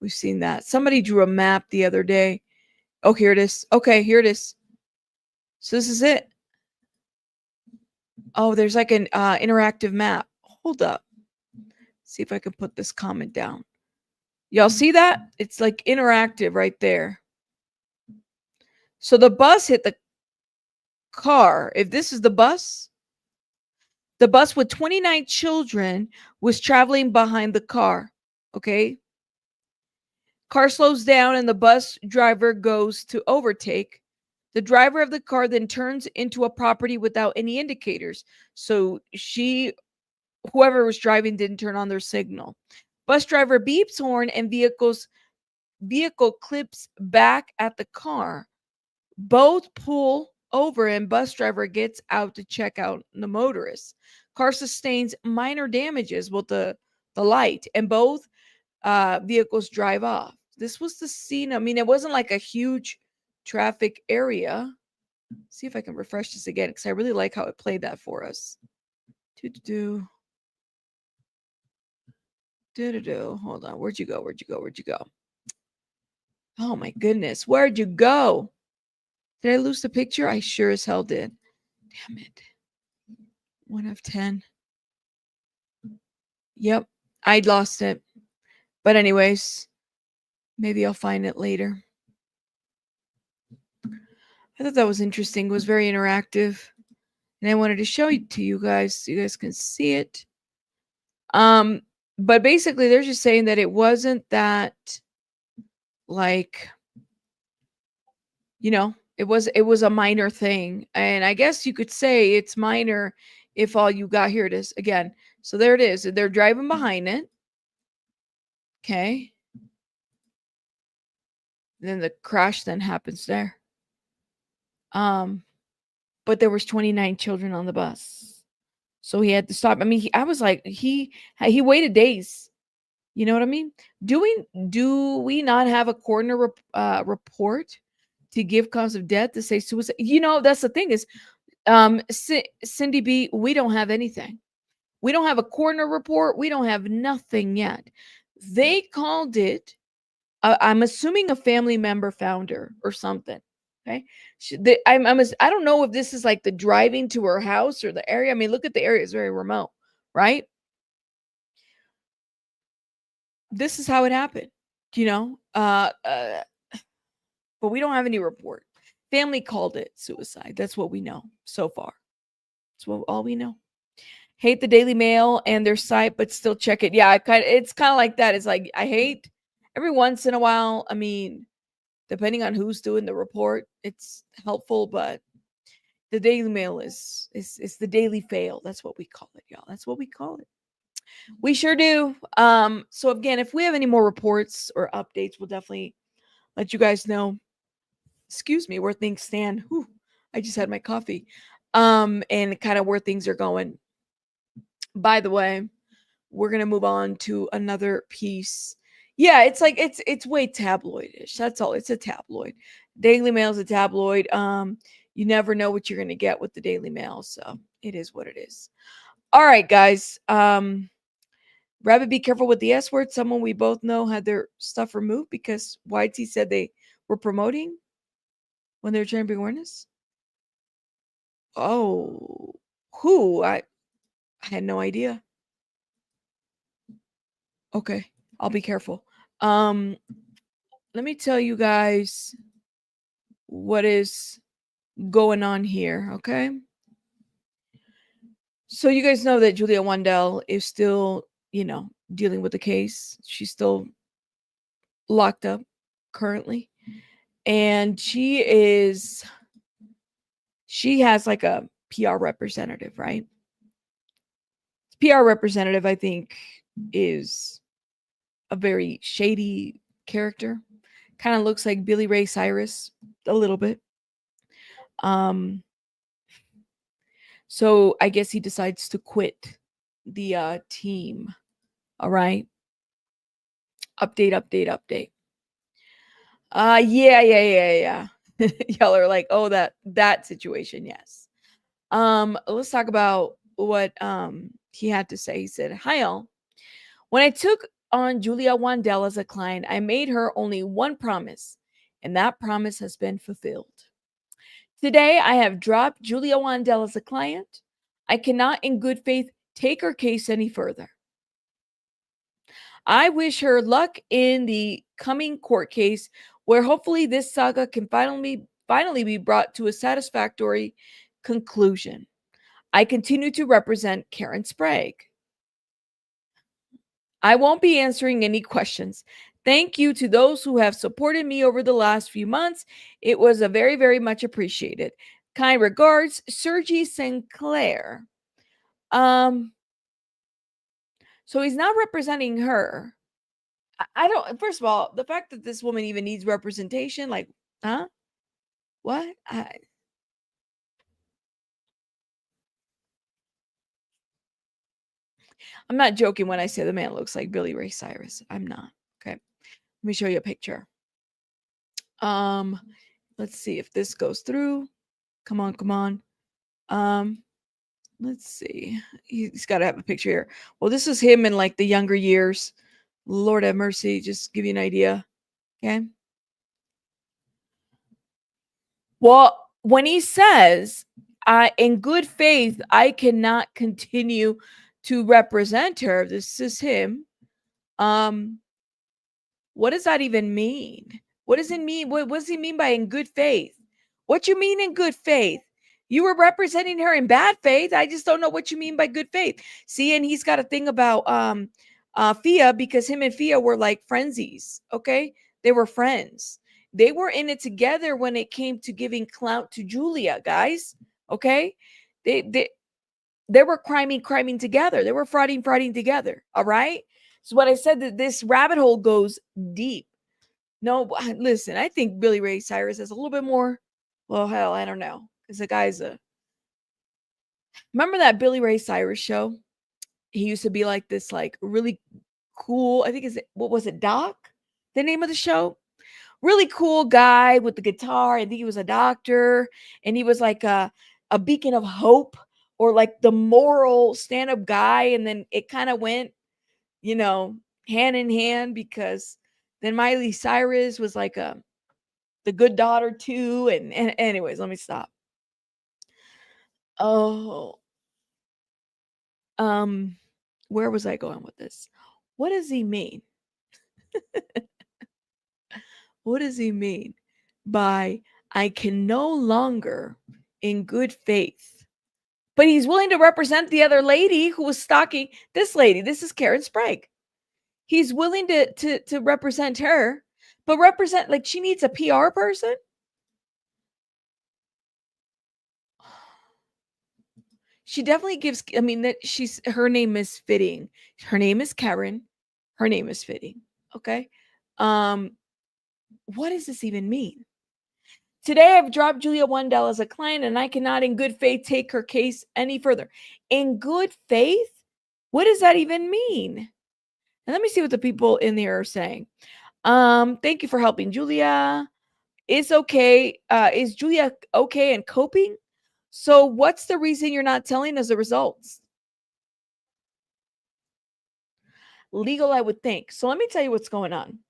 We've seen that. Somebody drew a map the other day. Oh, here it is. Okay, here it is. So this is it. Oh, there's like an interactive map. Hold up. See if I can put this comment down. Y'all see that? It's like interactive right there. So the bus hit the car. If this is the bus with 29 children was traveling behind the car. Okay. Car slows down and the bus driver goes to overtake. The driver of the car then turns into a property without any indicators. So whoever was driving didn't turn on their signal. Bus driver beeps horn and vehicle clips back at the car. Both pull over and bus driver gets out to check out the motorist. Car sustains minor damages with the light, and both vehicles drive off. This was the scene. I mean, it wasn't like a huge traffic area. See if I can refresh this again, because I really like how it played that for us. Hold on. Where'd you go? Oh my goodness. Where'd you go? Did I lose the picture? I sure as hell did. Damn it. 1 of 10. Yep. I'd lost it. But anyways, maybe I'll find it later. I thought that was interesting. It was very interactive. And I wanted to show it to you guys so you guys can see it. But basically they're just saying that it wasn't that, like, you know, it was a minor thing. And I guess you could say it's minor if all you got, here it is again. So there it is. They're driving behind it. Okay. And then the crash then happens there. But there was 29 children on the bus. So he had to stop. I mean, I was like, he waited days. You know what I mean? Do we not have a coroner report to give cause of death, to say suicide? You know, that's the thing is, Cindy B, we don't have anything. We don't have a coroner report. We don't have nothing yet. They called it, I'm assuming a family member found her or something. Okay. I don't know if this is like the driving to her house or the area. I mean, look at the area. It's very remote, right? This is how it happened, you know? But we don't have any report. Family called it suicide. That's what we know so far. That's all we know. Hate the Daily Mail and their site, but still check it. Yeah, it's kind of like that. It's like I hate every once in a while. I mean, depending on who's doing the report, it's helpful, but the Daily Mail is the daily fail. That's what we call it, y'all. That's what we call it. We sure do. So again, if we have any more reports or updates, we'll definitely let you guys know. Excuse me, where things stand. Whew, I just had my coffee. And kind of where things are going. By the way, we're gonna move on to another piece. Yeah, it's like it's way tabloidish. That's all. It's a tabloid. Daily Mail is a tabloid. You never know what you're gonna get with the Daily Mail, so it is what it is. All right, guys. Rabbit, be careful with the S word. Someone we both know had their stuff removed because YT said they were promoting when they were trying to bring awareness. Oh, who? I had no idea. Okay, I'll be careful. Let me tell you guys what is going on here, okay? So you guys know that Julia Wandell is still, dealing with the case. She's still locked up currently. And she has like a PR representative, right? PR representative, I think, is a very shady character. Kind of looks like Billy Ray Cyrus a little bit. So I guess he decides to quit the team. All right. Update. Yeah. Y'all are like, oh, that situation, yes. Let's talk about what he had to say. He said, "Hi all. When I took on Julia Wandell as a client, I made her only one promise, and that promise has been fulfilled. Today, I have dropped Julia Wandell as a client. I cannot in good faith take her case any further. I wish her luck in the coming court case where hopefully this saga can finally be brought to a satisfactory conclusion. I continue to represent Karen Sprague. I won't be answering any questions. Thank you to those who have supported me over the last few months. It was a very, very much appreciated. Kind regards, Sergi Sinclair." So he's not representing her. I don't, first of all, the fact that this woman even needs representation, like, huh? What? I'm not joking when I say the man looks like Billy Ray Cyrus. I'm not. Okay. Let me show you a picture. Let's see if this goes through. Come on. Let's see. He's got to have a picture here. Well, this is him in like the younger years. Lord have mercy. Just give you an idea. Okay. Well, when he says, in good faith, I cannot continue to represent her. This is him. What does that even mean? What does it mean? What does he mean by in good faith? What you mean in good faith? You were representing her in bad faith. I just don't know what you mean by good faith. See, and he's got a thing about Fia, because him and Fia were like friendsies. Okay, they were friends. They were in it together when it came to giving clout to Julia, guys. Okay, they were criming together. They were frauding together. All right. So what I said, that this rabbit hole goes deep. No, listen, I think Billy Ray Cyrus has a little bit more. Well, hell, I don't know. Because the guy's remember that Billy Ray Cyrus show? He used to be like this, like really cool. I think what was it, Doc? The name of the show? Really cool guy with the guitar. I think he was a doctor, and he was like a beacon of hope, or like the moral stand-up guy. And then it kind of went, hand in hand, because then Miley Cyrus was like the good daughter too. And anyways, let me stop. Oh, where was I going with this? What does he mean? What does he mean by I can no longer, in good faith. But he's willing to represent the other lady who was stalking this lady. This is Karen Sprague. He's willing to represent her, but represent, like, she needs a PR person. She definitely gives, I mean, that her name is fitting. Her name is Karen. Her name is fitting. Okay. What does this even mean? Today, I've dropped Julia Wandell as a client, and I cannot in good faith take her case any further. In good faith? What does that even mean? And let me see what the people in there are saying. Thank you for helping, Julia. It's okay. Is Julia okay and coping? So what's the reason you're not telling us the results? Legal, I would think. So let me tell you what's going on.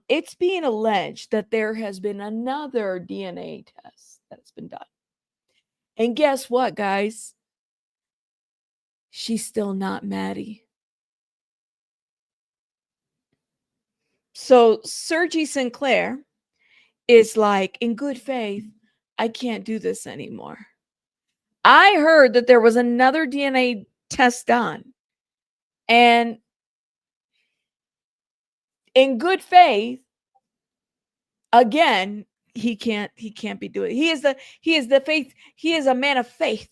It's being alleged that there has been another DNA test that's been done. And guess what, guys? She's still not Maddie. So Sergi Sinclair is like, in good faith, I can't do this anymore. I heard that there was another DNA test done. And in good faith, again, he can't be doing it. He is the faith, he is a man of faith.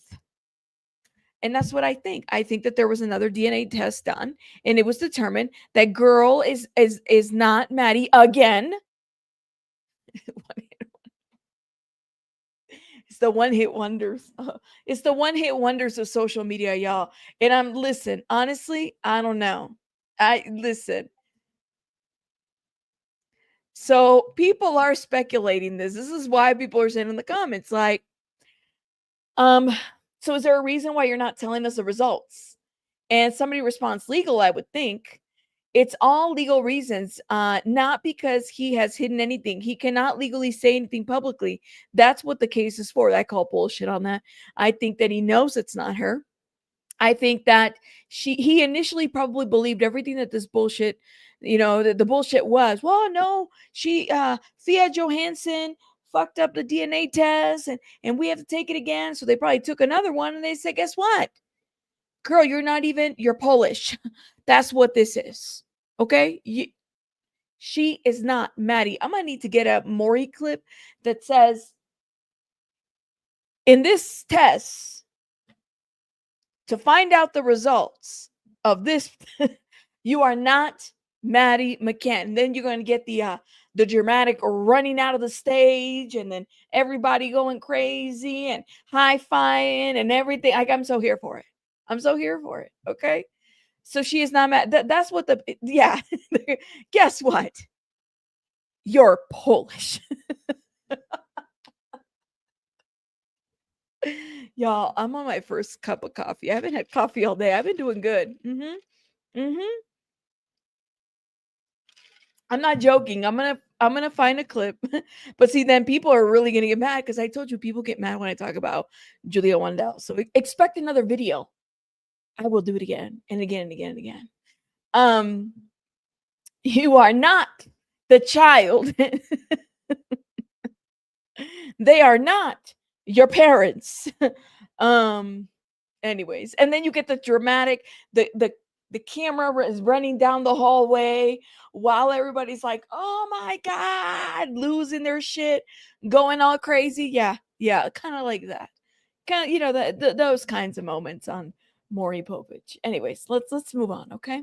And that's what I think. I think that there was another DNA test done, and it was determined that girl is not Maddie again. It's the one-hit wonders. It's the one-hit wonders of social media, y'all. And listen, honestly, I don't know. Listen. So people are speculating this. This is why people are saying in the comments, like, so is there a reason why you're not telling us the results? And somebody responds, legal, I would think. It's all legal reasons, not because he has hidden anything. He cannot legally say anything publicly. That's what the case is for. I call bullshit on that. I think that he knows it's not her. I think that he initially probably believed everything that this bullshit, the bullshit was. Well, no, Thea Johansson fucked up the DNA test and we have to take it again. So they probably took another one and they said, guess what? Girl, you're Polish. That's what this is. Okay? She is not Maddie. I'm going to need to get a Maury clip that says, in this test, to find out the results of this, you are not Maddie McCann. Then you're going to get the dramatic running out of the stage and then everybody going crazy and high-fiving and everything. I'm so here for it. I'm so here for it. Okay. So she is not mad. That's what yeah. Guess what? You're Polish. Y'all, I'm on my first cup of coffee. I haven't had coffee all day. I've been doing good. I'm not joking. I'm gonna find a clip. But see, then people are really gonna get mad because I told you people get mad when I talk about Julia Wandell. So expect another video. I will do it again and again and again and again. You are not the child. They are not your parents. Anyways, and then you get the dramatic, the camera is running down the hallway while everybody's like, oh my God, losing their shit, going all crazy. Yeah, kind of like that. Kind of, those kinds of moments on Maury Povich. Anyways, let's move on, okay?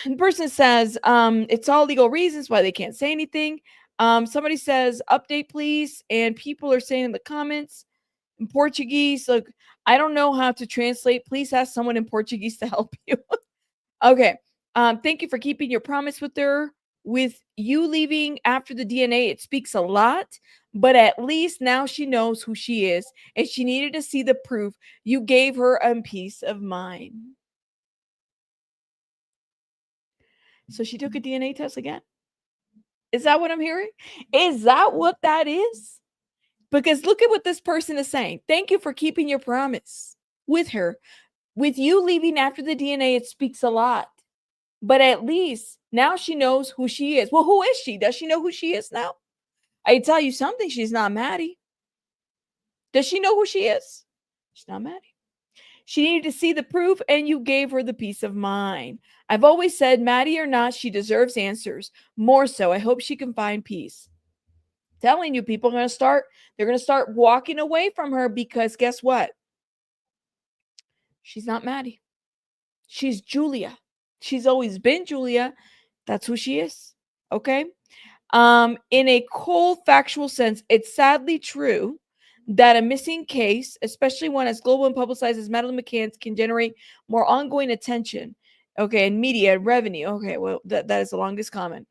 The person says, it's all legal reasons why they can't say anything. Somebody says, update, please. And people are saying in the comments in Portuguese, look, I don't know how to translate. Please ask someone in Portuguese to help you. Okay. Thank you for keeping your promise with her. With you leaving after the DNA, it speaks a lot, but at least now she knows who she is, and she needed to see the proof. You gave her a peace of mind. So she took a DNA test again. Is that what I'm hearing? Is that what that is? Because look at what this person is saying. Thank you for keeping your promise with her. With you leaving after the DNA, it speaks a lot. But at least now she knows who she is. Well, who is she? Does she know who she is now? I tell you something, she's not Maddie. Does she know who she is? She's not Maddie. She needed to see the proof, and you gave her the peace of mind. I've always said, Maddie or not, she deserves answers. More so, I hope she can find peace. Telling you, people are going to start, they're going to start walking away from her because guess what? She's not Maddie. She's Julia. She's always been Julia. That's who she is. Okay? In a cold, factual sense, it's sadly true that a missing case, especially one as global and publicized as Madeleine McCann's, can generate more ongoing attention. Okay, and media and revenue. Okay, well, that is the longest comment.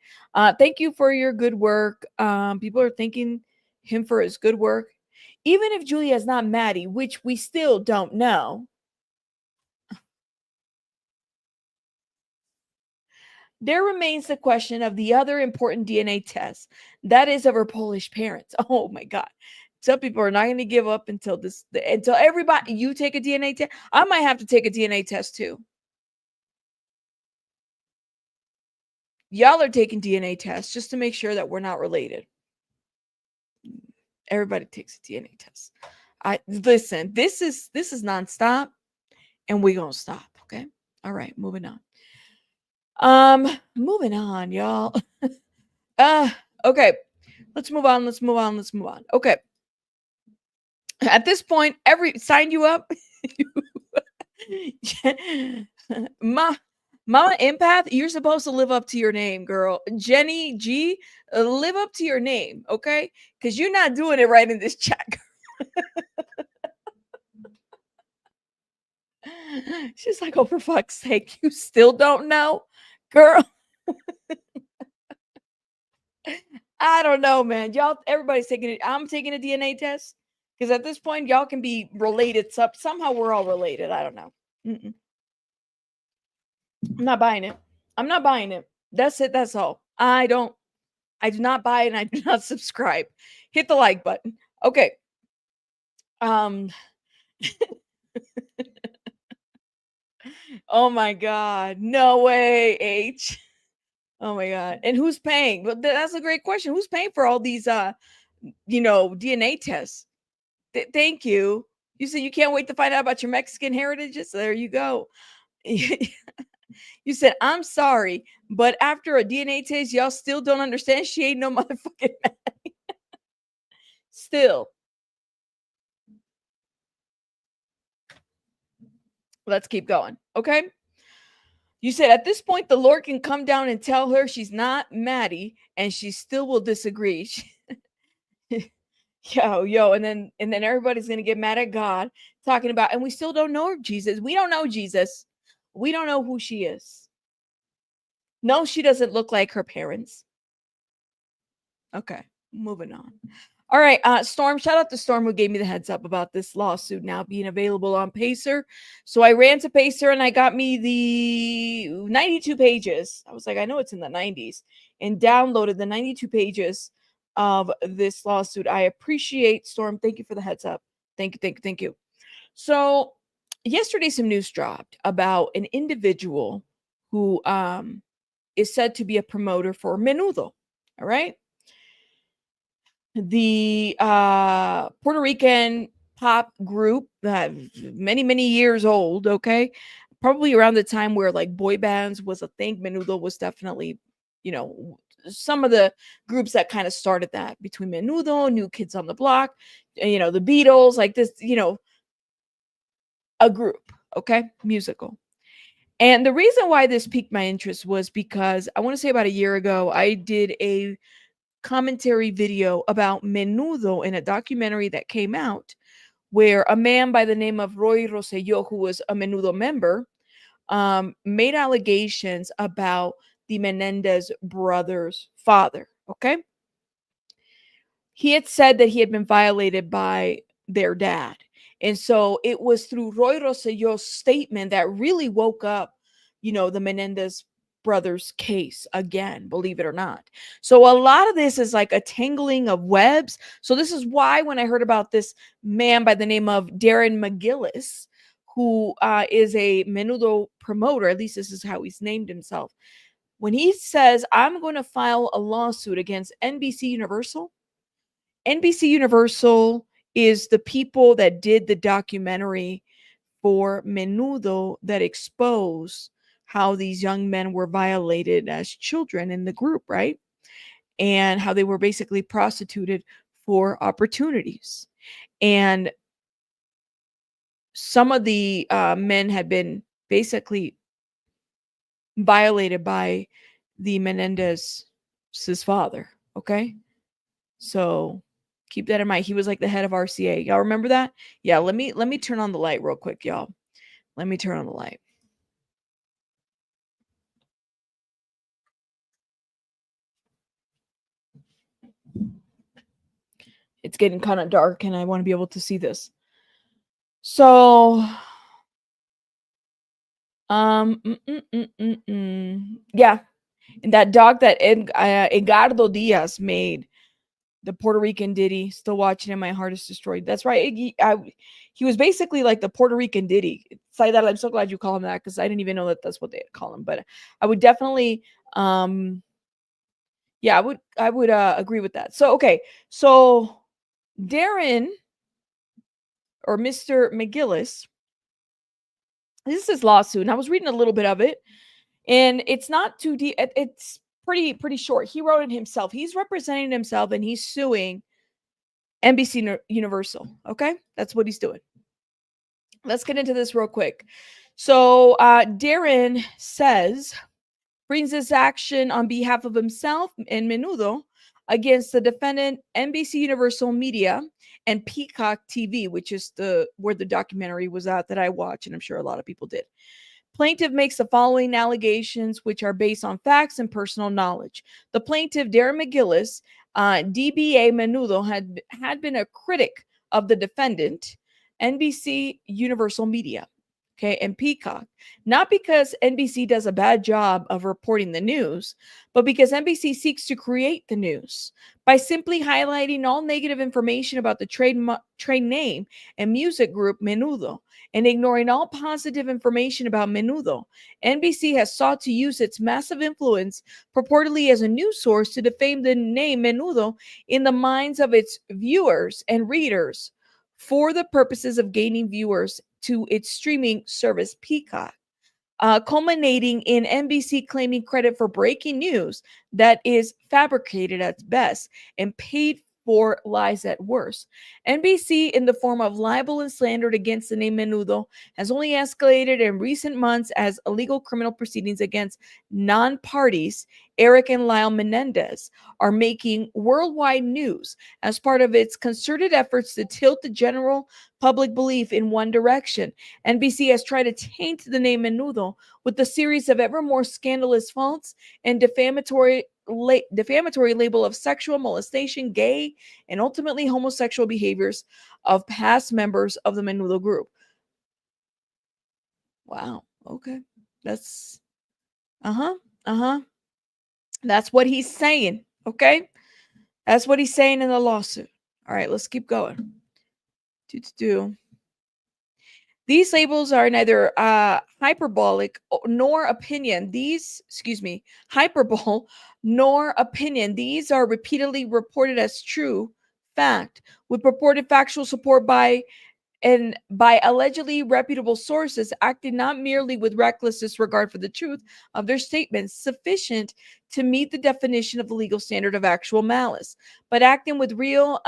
Thank you for your good work. People are thanking him for his good work. Even if Julia is not Maddie, which we still don't know, there remains the question of the other important DNA test, that is of her Polish parents. Oh my God. Some people are not going to give up until everybody, you take a DNA test. I might have to take a DNA test too. Y'all are taking DNA tests just to make sure that we're not related. Everybody takes a DNA test. Listen, this is nonstop, and we're gonna stop. Okay. All right, moving on. Moving on, y'all. Okay. Let's move on. Okay. At this point, sign you up. Mama Empath, you're supposed to live up to your name, girl. Jenny G, live up to your name, okay? Because you're not doing it right in this chat. She's like, oh, for fuck's sake, you still don't know? Girl. I don't know, man. Y'all, everybody's taking it. I'm taking a DNA test. Because at this point, y'all can be related. Somehow we're all related. I don't know. I'm not buying it. I'm not buying it. That's it. That's all. I do not buy it, and I do not subscribe. Hit the like button. Okay. Oh my God. No way, H. Oh my God. And who's paying? But that's a great question. Who's paying for all these DNA tests? Thank you. You said you can't wait to find out about your Mexican heritages. There you go. You said, I'm sorry, but after a DNA test, y'all still don't understand she ain't no motherfucking Maddie. Still. Let's keep going. Okay. You said at this point, the Lord can come down and tell her she's not Maddie and she still will disagree. Yo, and then everybody's gonna get mad at God talking about, and we still don't know Jesus. We don't know Jesus. We don't know who she is. No, she doesn't look like her parents. Okay, moving on. All right, Storm, shout out to Storm who gave me the heads up about this lawsuit now being available on Pacer. So I ran to Pacer and I got me the 92 pages. I was like, I know it's in the 90s, and downloaded the 92 pages of this lawsuit. I appreciate Storm. Thank you for the heads up. Thank you. So yesterday, some news dropped about an individual who is said to be a promoter for Menudo. All right. The Puerto Rican pop group that many years old. Okay. Probably around the time where like boy bands was a thing. Menudo was definitely, some of the groups that kind of started that, between Menudo, New Kids on the Block, the Beatles, like this, a group, okay, musical. And the reason why this piqued my interest was because I want to say about a year ago, I did a commentary video about Menudo in a documentary that came out, where a man by the name of Roy Rosselló, who was a Menudo member, made allegations about the Menendez brothers' father. Okay. He had said that he had been violated by their dad. And so it was through Roy Rosselló's statement that really woke up, the Menendez brothers case again, believe it or not. So a lot of this is like a tangling of webs. So this is why when I heard about this man by the name of Darren McGillis, who is a Menudo promoter, at least this is how he's named himself, when he says, I'm going to file a lawsuit against NBC Universal, NBC Universal is the people that did the documentary for Menudo that exposed how these young men were violated as children in the group, right? And how they were basically prostituted for opportunities. And some of the men had been basically violated by the Menendez's father. Okay. So keep that in mind. He was like the head of RCA. Y'all remember that? Yeah. Let me turn on the light real quick, y'all. Let me turn on the light. It's getting kind of dark and I want to be able to see this. So, yeah. And that dog that Edgardo Diaz made, the Puerto Rican Diddy, still watching and my heart is destroyed. That's right. He was basically like the Puerto Rican Diddy. Say that. I'm so glad you call him that because I didn't even know that that's what they call him. But I would definitely, yeah, I would agree with that. So okay, so Darren or Mr. McGillis, this is his lawsuit, and I was reading a little bit of it, and it's not too deep. It's pretty short. He wrote it himself. He's representing himself, and he's suing NBC Universal. Okay, that's what he's doing. Let's get into this real quick. So Darren brings this action on behalf of himself and Menudo against the defendant NBC Universal Media and Peacock TV, which is where the documentary was at that I watched, and I'm sure a lot of people did. Plaintiff makes the following allegations, which are based on facts and personal knowledge. The plaintiff, Darren McGillis, DBA Menudo, had been a critic of the defendant, NBC Universal Media, okay, and Peacock, not because NBC does a bad job of reporting the news, but because NBC seeks to create the news by simply highlighting all negative information about the trade name and music group Menudo and ignoring all positive information about Menudo. NBC has sought to use its massive influence purportedly as a news source to defame the name Menudo in the minds of its viewers and readers for the purposes of gaining viewers to its streaming service Peacock, culminating in NBC claiming credit for breaking news that is fabricated at best and paid for lies at worst. NBC, in the form of libel and slander against the name Menudo, has only escalated in recent months as illegal criminal proceedings against non-parties, Eric and Lyle Menendez, are making worldwide news as part of its concerted efforts to tilt the general public belief in one direction. NBC has tried to taint the name Menudo with a series of ever more scandalous faults and defamatory label of sexual molestation, gay, and ultimately homosexual behaviors of past members of the Menudo group. Wow. Okay. That's that's what he's saying. Okay. That's what he's saying in the lawsuit. All right, let's keep going. These labels are neither hyperbolic nor opinion. Hyperbole nor opinion. These are repeatedly reported as true fact with purported factual support by allegedly reputable sources acting not merely with reckless disregard for the truth of their statements sufficient to meet the definition of the legal standard of actual malice, but acting with real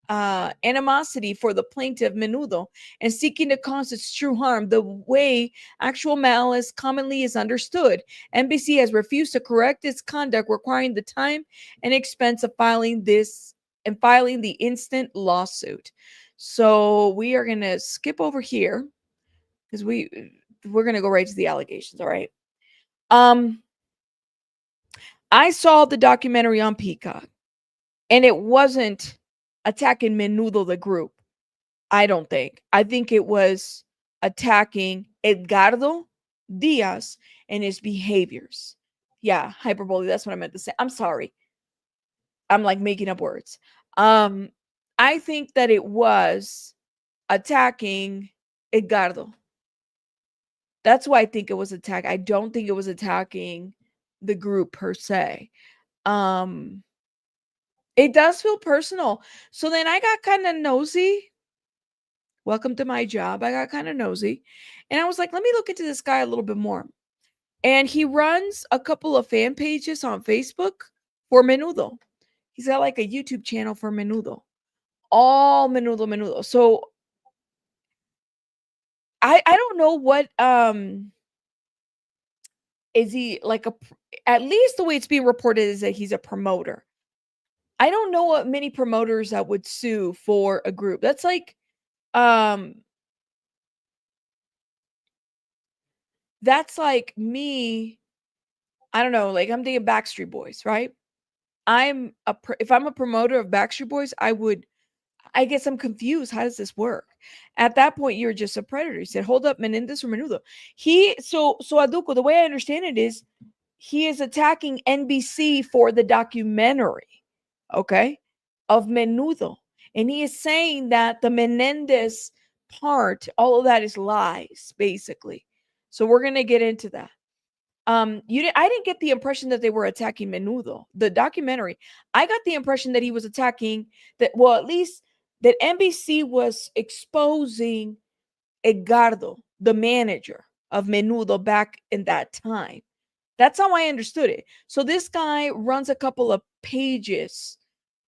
animosity for the plaintiff Menudo and seeking to cause its true harm the way actual malice commonly is understood. NBC has refused to correct its conduct, requiring the time and expense of filing the instant lawsuit. So we are going to skip over here because we're going to go right to the allegations. All right. I saw the documentary on Peacock and it wasn't attacking Menudo, the group. I don't think. I think it was attacking Edgardo Diaz and his behaviors. Yeah, hyperbole. That's what I meant to say. I'm sorry. I'm like making up words. I think that it was attacking Edgardo. That's why I think it was attack. I don't think it was attacking the group per se. It does feel personal. So then I got kind of nosy. Welcome to my job. I got kind of nosy. And I was like, let me look into this guy a little bit more. And he runs a couple of fan pages on Facebook for Menudo. He's got like a YouTube channel for Menudo. All Menudo. So I don't know what is he like at least the way it's being reported is that he's a promoter. I don't know what many promoters that would sue for a group. That's like me. I don't know, like I'm thinking Backstreet Boys, right? If I'm a promoter of Backstreet Boys, I guess I'm confused. How does this work? At that point, you're just a predator. He said, hold up, Menendez or Menudo. So Aduko, the way I understand it is he is attacking NBC for the documentary, okay, of Menudo. And he is saying that the Menendez part, all of that is lies, basically. So we're gonna get into that. I didn't get the impression that they were attacking Menudo, the documentary. I got the impression that he was attacking that, well, at least that NBC was exposing Edgardo, the manager of Menudo back in that time. That's how I understood it. So this guy runs a couple of pages.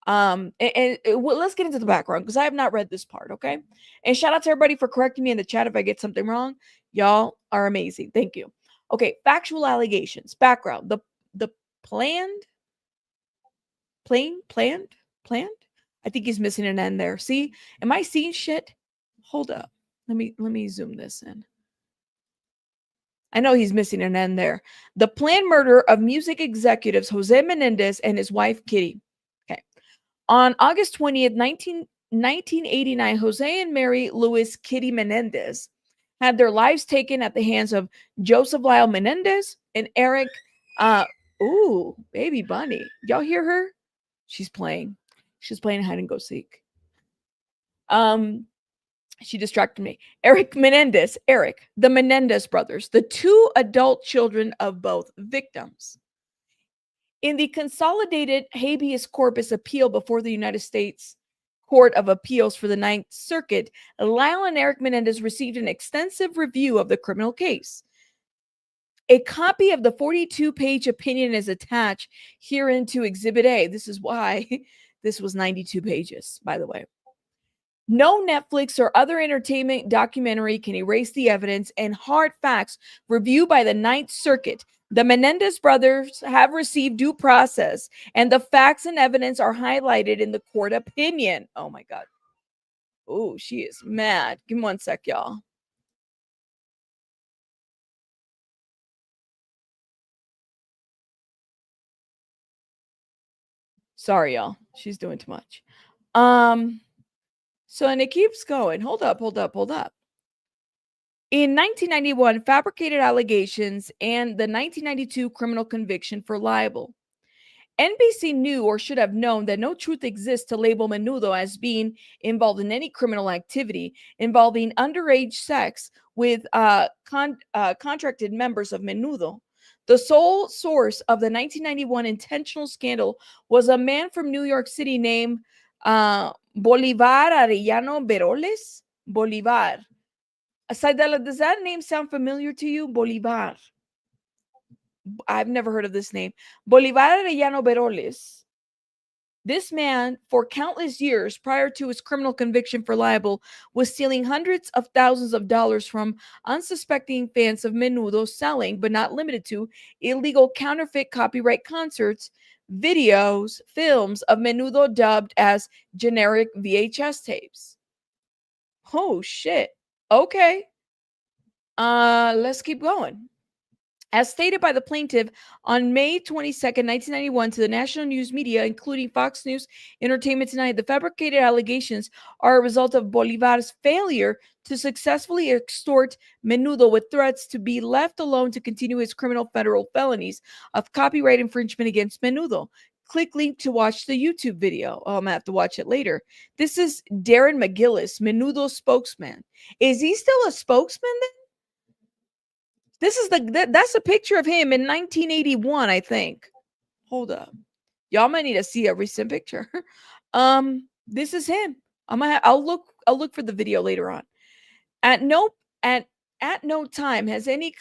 Well, let's get into the background because I have not read this part, okay? And shout out to everybody for correcting me in the chat if I get something wrong. Y'all are amazing. Thank you. Okay, factual allegations. Background. The planned. I think he's missing an N there. See, am I seeing shit? Hold up. Let me zoom this in. I know he's missing an N there. The planned murder of music executives Jose Menendez and his wife Kitty. Okay. On August 20th, 1989, Jose and Mary Louise Kitty Menendez had their lives taken at the hands of Joseph Lyle Menendez and Eric. Baby bunny. Y'all hear her? She's playing hide and go seek. She distracted me. Eric, the Menendez brothers, the two adult children of both victims. In the consolidated habeas corpus appeal before the United States Court of Appeals for the Ninth Circuit, Lyle and Eric Menendez received an extensive review of the criminal case. A copy of the 42-page opinion is attached hereinto Exhibit A. This is why this was 92 pages, by the way. No Netflix or other entertainment documentary can erase the evidence and hard facts reviewed by the Ninth Circuit. The Menendez brothers have received due process, and the facts and evidence are highlighted in the court opinion. Oh, my God. Oh, she is mad. Give me one sec, y'all. Sorry, y'all. She's doing too much. So, and it keeps going. Hold up. In 1991, fabricated allegations and the 1992 criminal conviction for libel. NBC knew or should have known that no truth exists to label Menudo as being involved in any criminal activity involving underage sex with contracted members of Menudo. The sole source of the 1991 intentional scandal was a man from New York City named Bolivar Arellano Beroles. Bolivar. Saidala, does that name sound familiar to you? Bolivar. I've never heard of this name. Bolivar Arellano Beroles. This man, for countless years prior to his criminal conviction for libel, was stealing hundreds of thousands of dollars from unsuspecting fans of Menudo, selling, but not limited to, illegal counterfeit copyright concerts, videos, films of Menudo dubbed as generic VHS tapes. Oh, shit. Okay. Let's keep going. As stated by the plaintiff on May 22nd, 1991, to the national news media, including Fox News, Entertainment Tonight, the fabricated allegations are a result of Bolivar's failure to successfully extort Menudo with threats to be left alone to continue his criminal federal felonies of copyright infringement against Menudo. Click link to watch the YouTube video. Oh, I'm going to have to watch it later. This is Darren McGillis, Menudo's spokesman. Is he still a spokesman then? This is that's a picture of him in 1981, I think. Hold up. Y'all might need to see a recent picture. This is him. I'll look for the video later on. At no time has any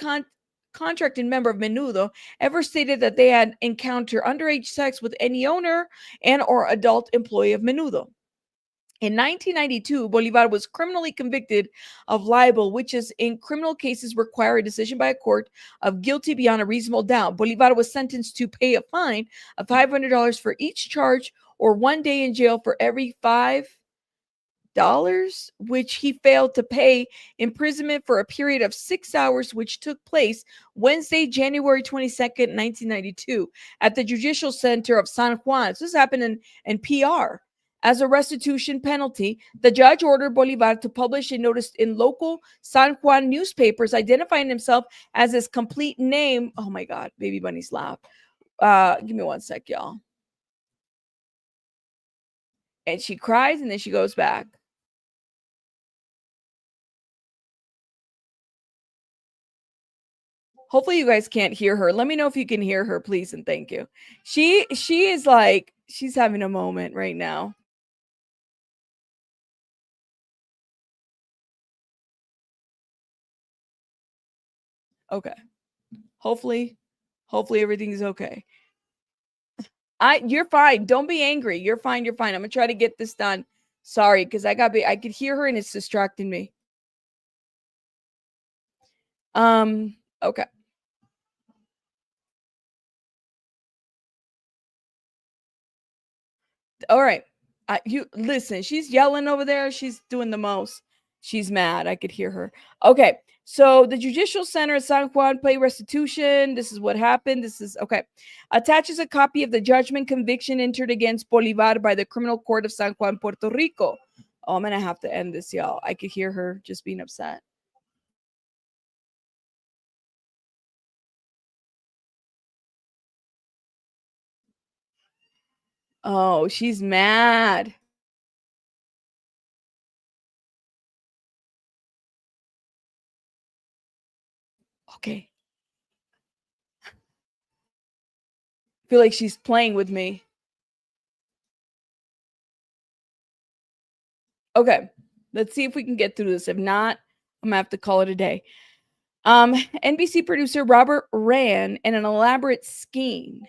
contracted member of Menudo ever stated that they had encountered underage sex with any owner and or adult employee of Menudo. In 1992, Bolivar was criminally convicted of libel, which is in criminal cases require a decision by a court of guilty beyond a reasonable doubt. Bolivar was sentenced to pay a fine of $500 for each charge or 1 day in jail for every $5, which he failed to pay, imprisonment for a period of 6 hours, which took place Wednesday, January 22nd, 1992, at the Judicial Center of San Juan. So this happened in PR. As a restitution penalty, the judge ordered Bolivar to publish a notice in local San Juan newspapers identifying himself as his complete name. Oh my God, Baby Bunny's laugh. Give me 1 sec, y'all. And she cries and then she goes back. Hopefully you guys can't hear her. Let me know if you can hear her, please, and thank you. She is like, she's having a moment right now. Okay. Hopefully everything's okay. You're fine. Don't be angry. You're fine. I'm gonna try to get this done. Sorry, because I could hear her and it's distracting me. Okay. All right. You listen, she's yelling over there. She's doing the most. She's mad. I could hear her. Okay. So the Judicial Center at San Juan pay restitution. This is what happened. This is okay. Attaches a copy of the judgment conviction entered against Bolivar by the Criminal Court of San Juan, Puerto Rico. Oh, I'm gonna have to end this, y'all. I could hear her just being upset. Oh, she's mad. Okay. I feel like she's playing with me. Okay. Let's see if we can get through this. If not, I'm gonna have to call it a day. NBC producer Robert ran in an elaborate scheme.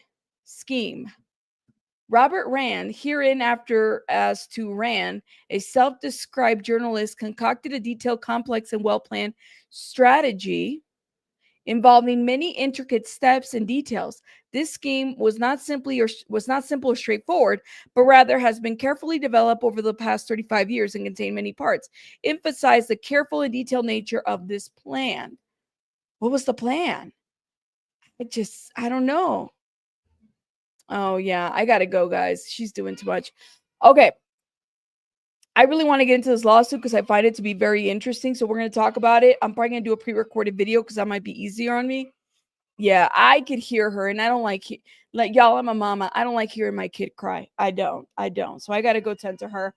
Robert Rand, hereinafter as to Rand, a self-described journalist, concocted a detailed, complex, and well-planned strategy involving many intricate steps and details. This scheme was not simple or straightforward, but rather has been carefully developed over the past 35 years and contained many parts. Emphasize the careful and detailed nature of this plan. What was the plan? I don't know. Oh, yeah. I got to go, guys. She's doing too much. Okay. I really want to get into this lawsuit because I find it to be very interesting. So we're going to talk about it. I'm probably going to do a pre-recorded video because that might be easier on me. Yeah, I could hear her and I don't like y'all, I'm a mama. I don't like hearing my kid cry. I don't. So I got to go tend to her.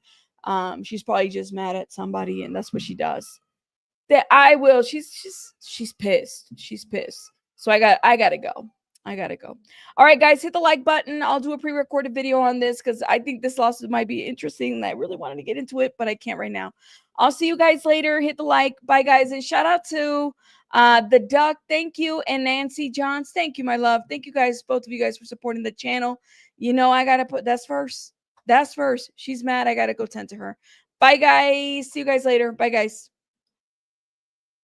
She's probably just mad at somebody and that's what she does. That I will. She's pissed. She's pissed. So I got to go. All right, guys, hit the like button. I'll do a pre-recorded video on this because I think this lawsuit might be interesting and I really wanted to get into it, but I can't right now. I'll see you guys later. Hit the like. Bye, guys. And shout out to the Duck. Thank you. And Nancy Johns. Thank you, my love. Thank you guys, both of you guys, for supporting the channel. You know, I got to put that's first. She's mad. I got to go tend to her. Bye, guys. See you guys later. Bye, guys.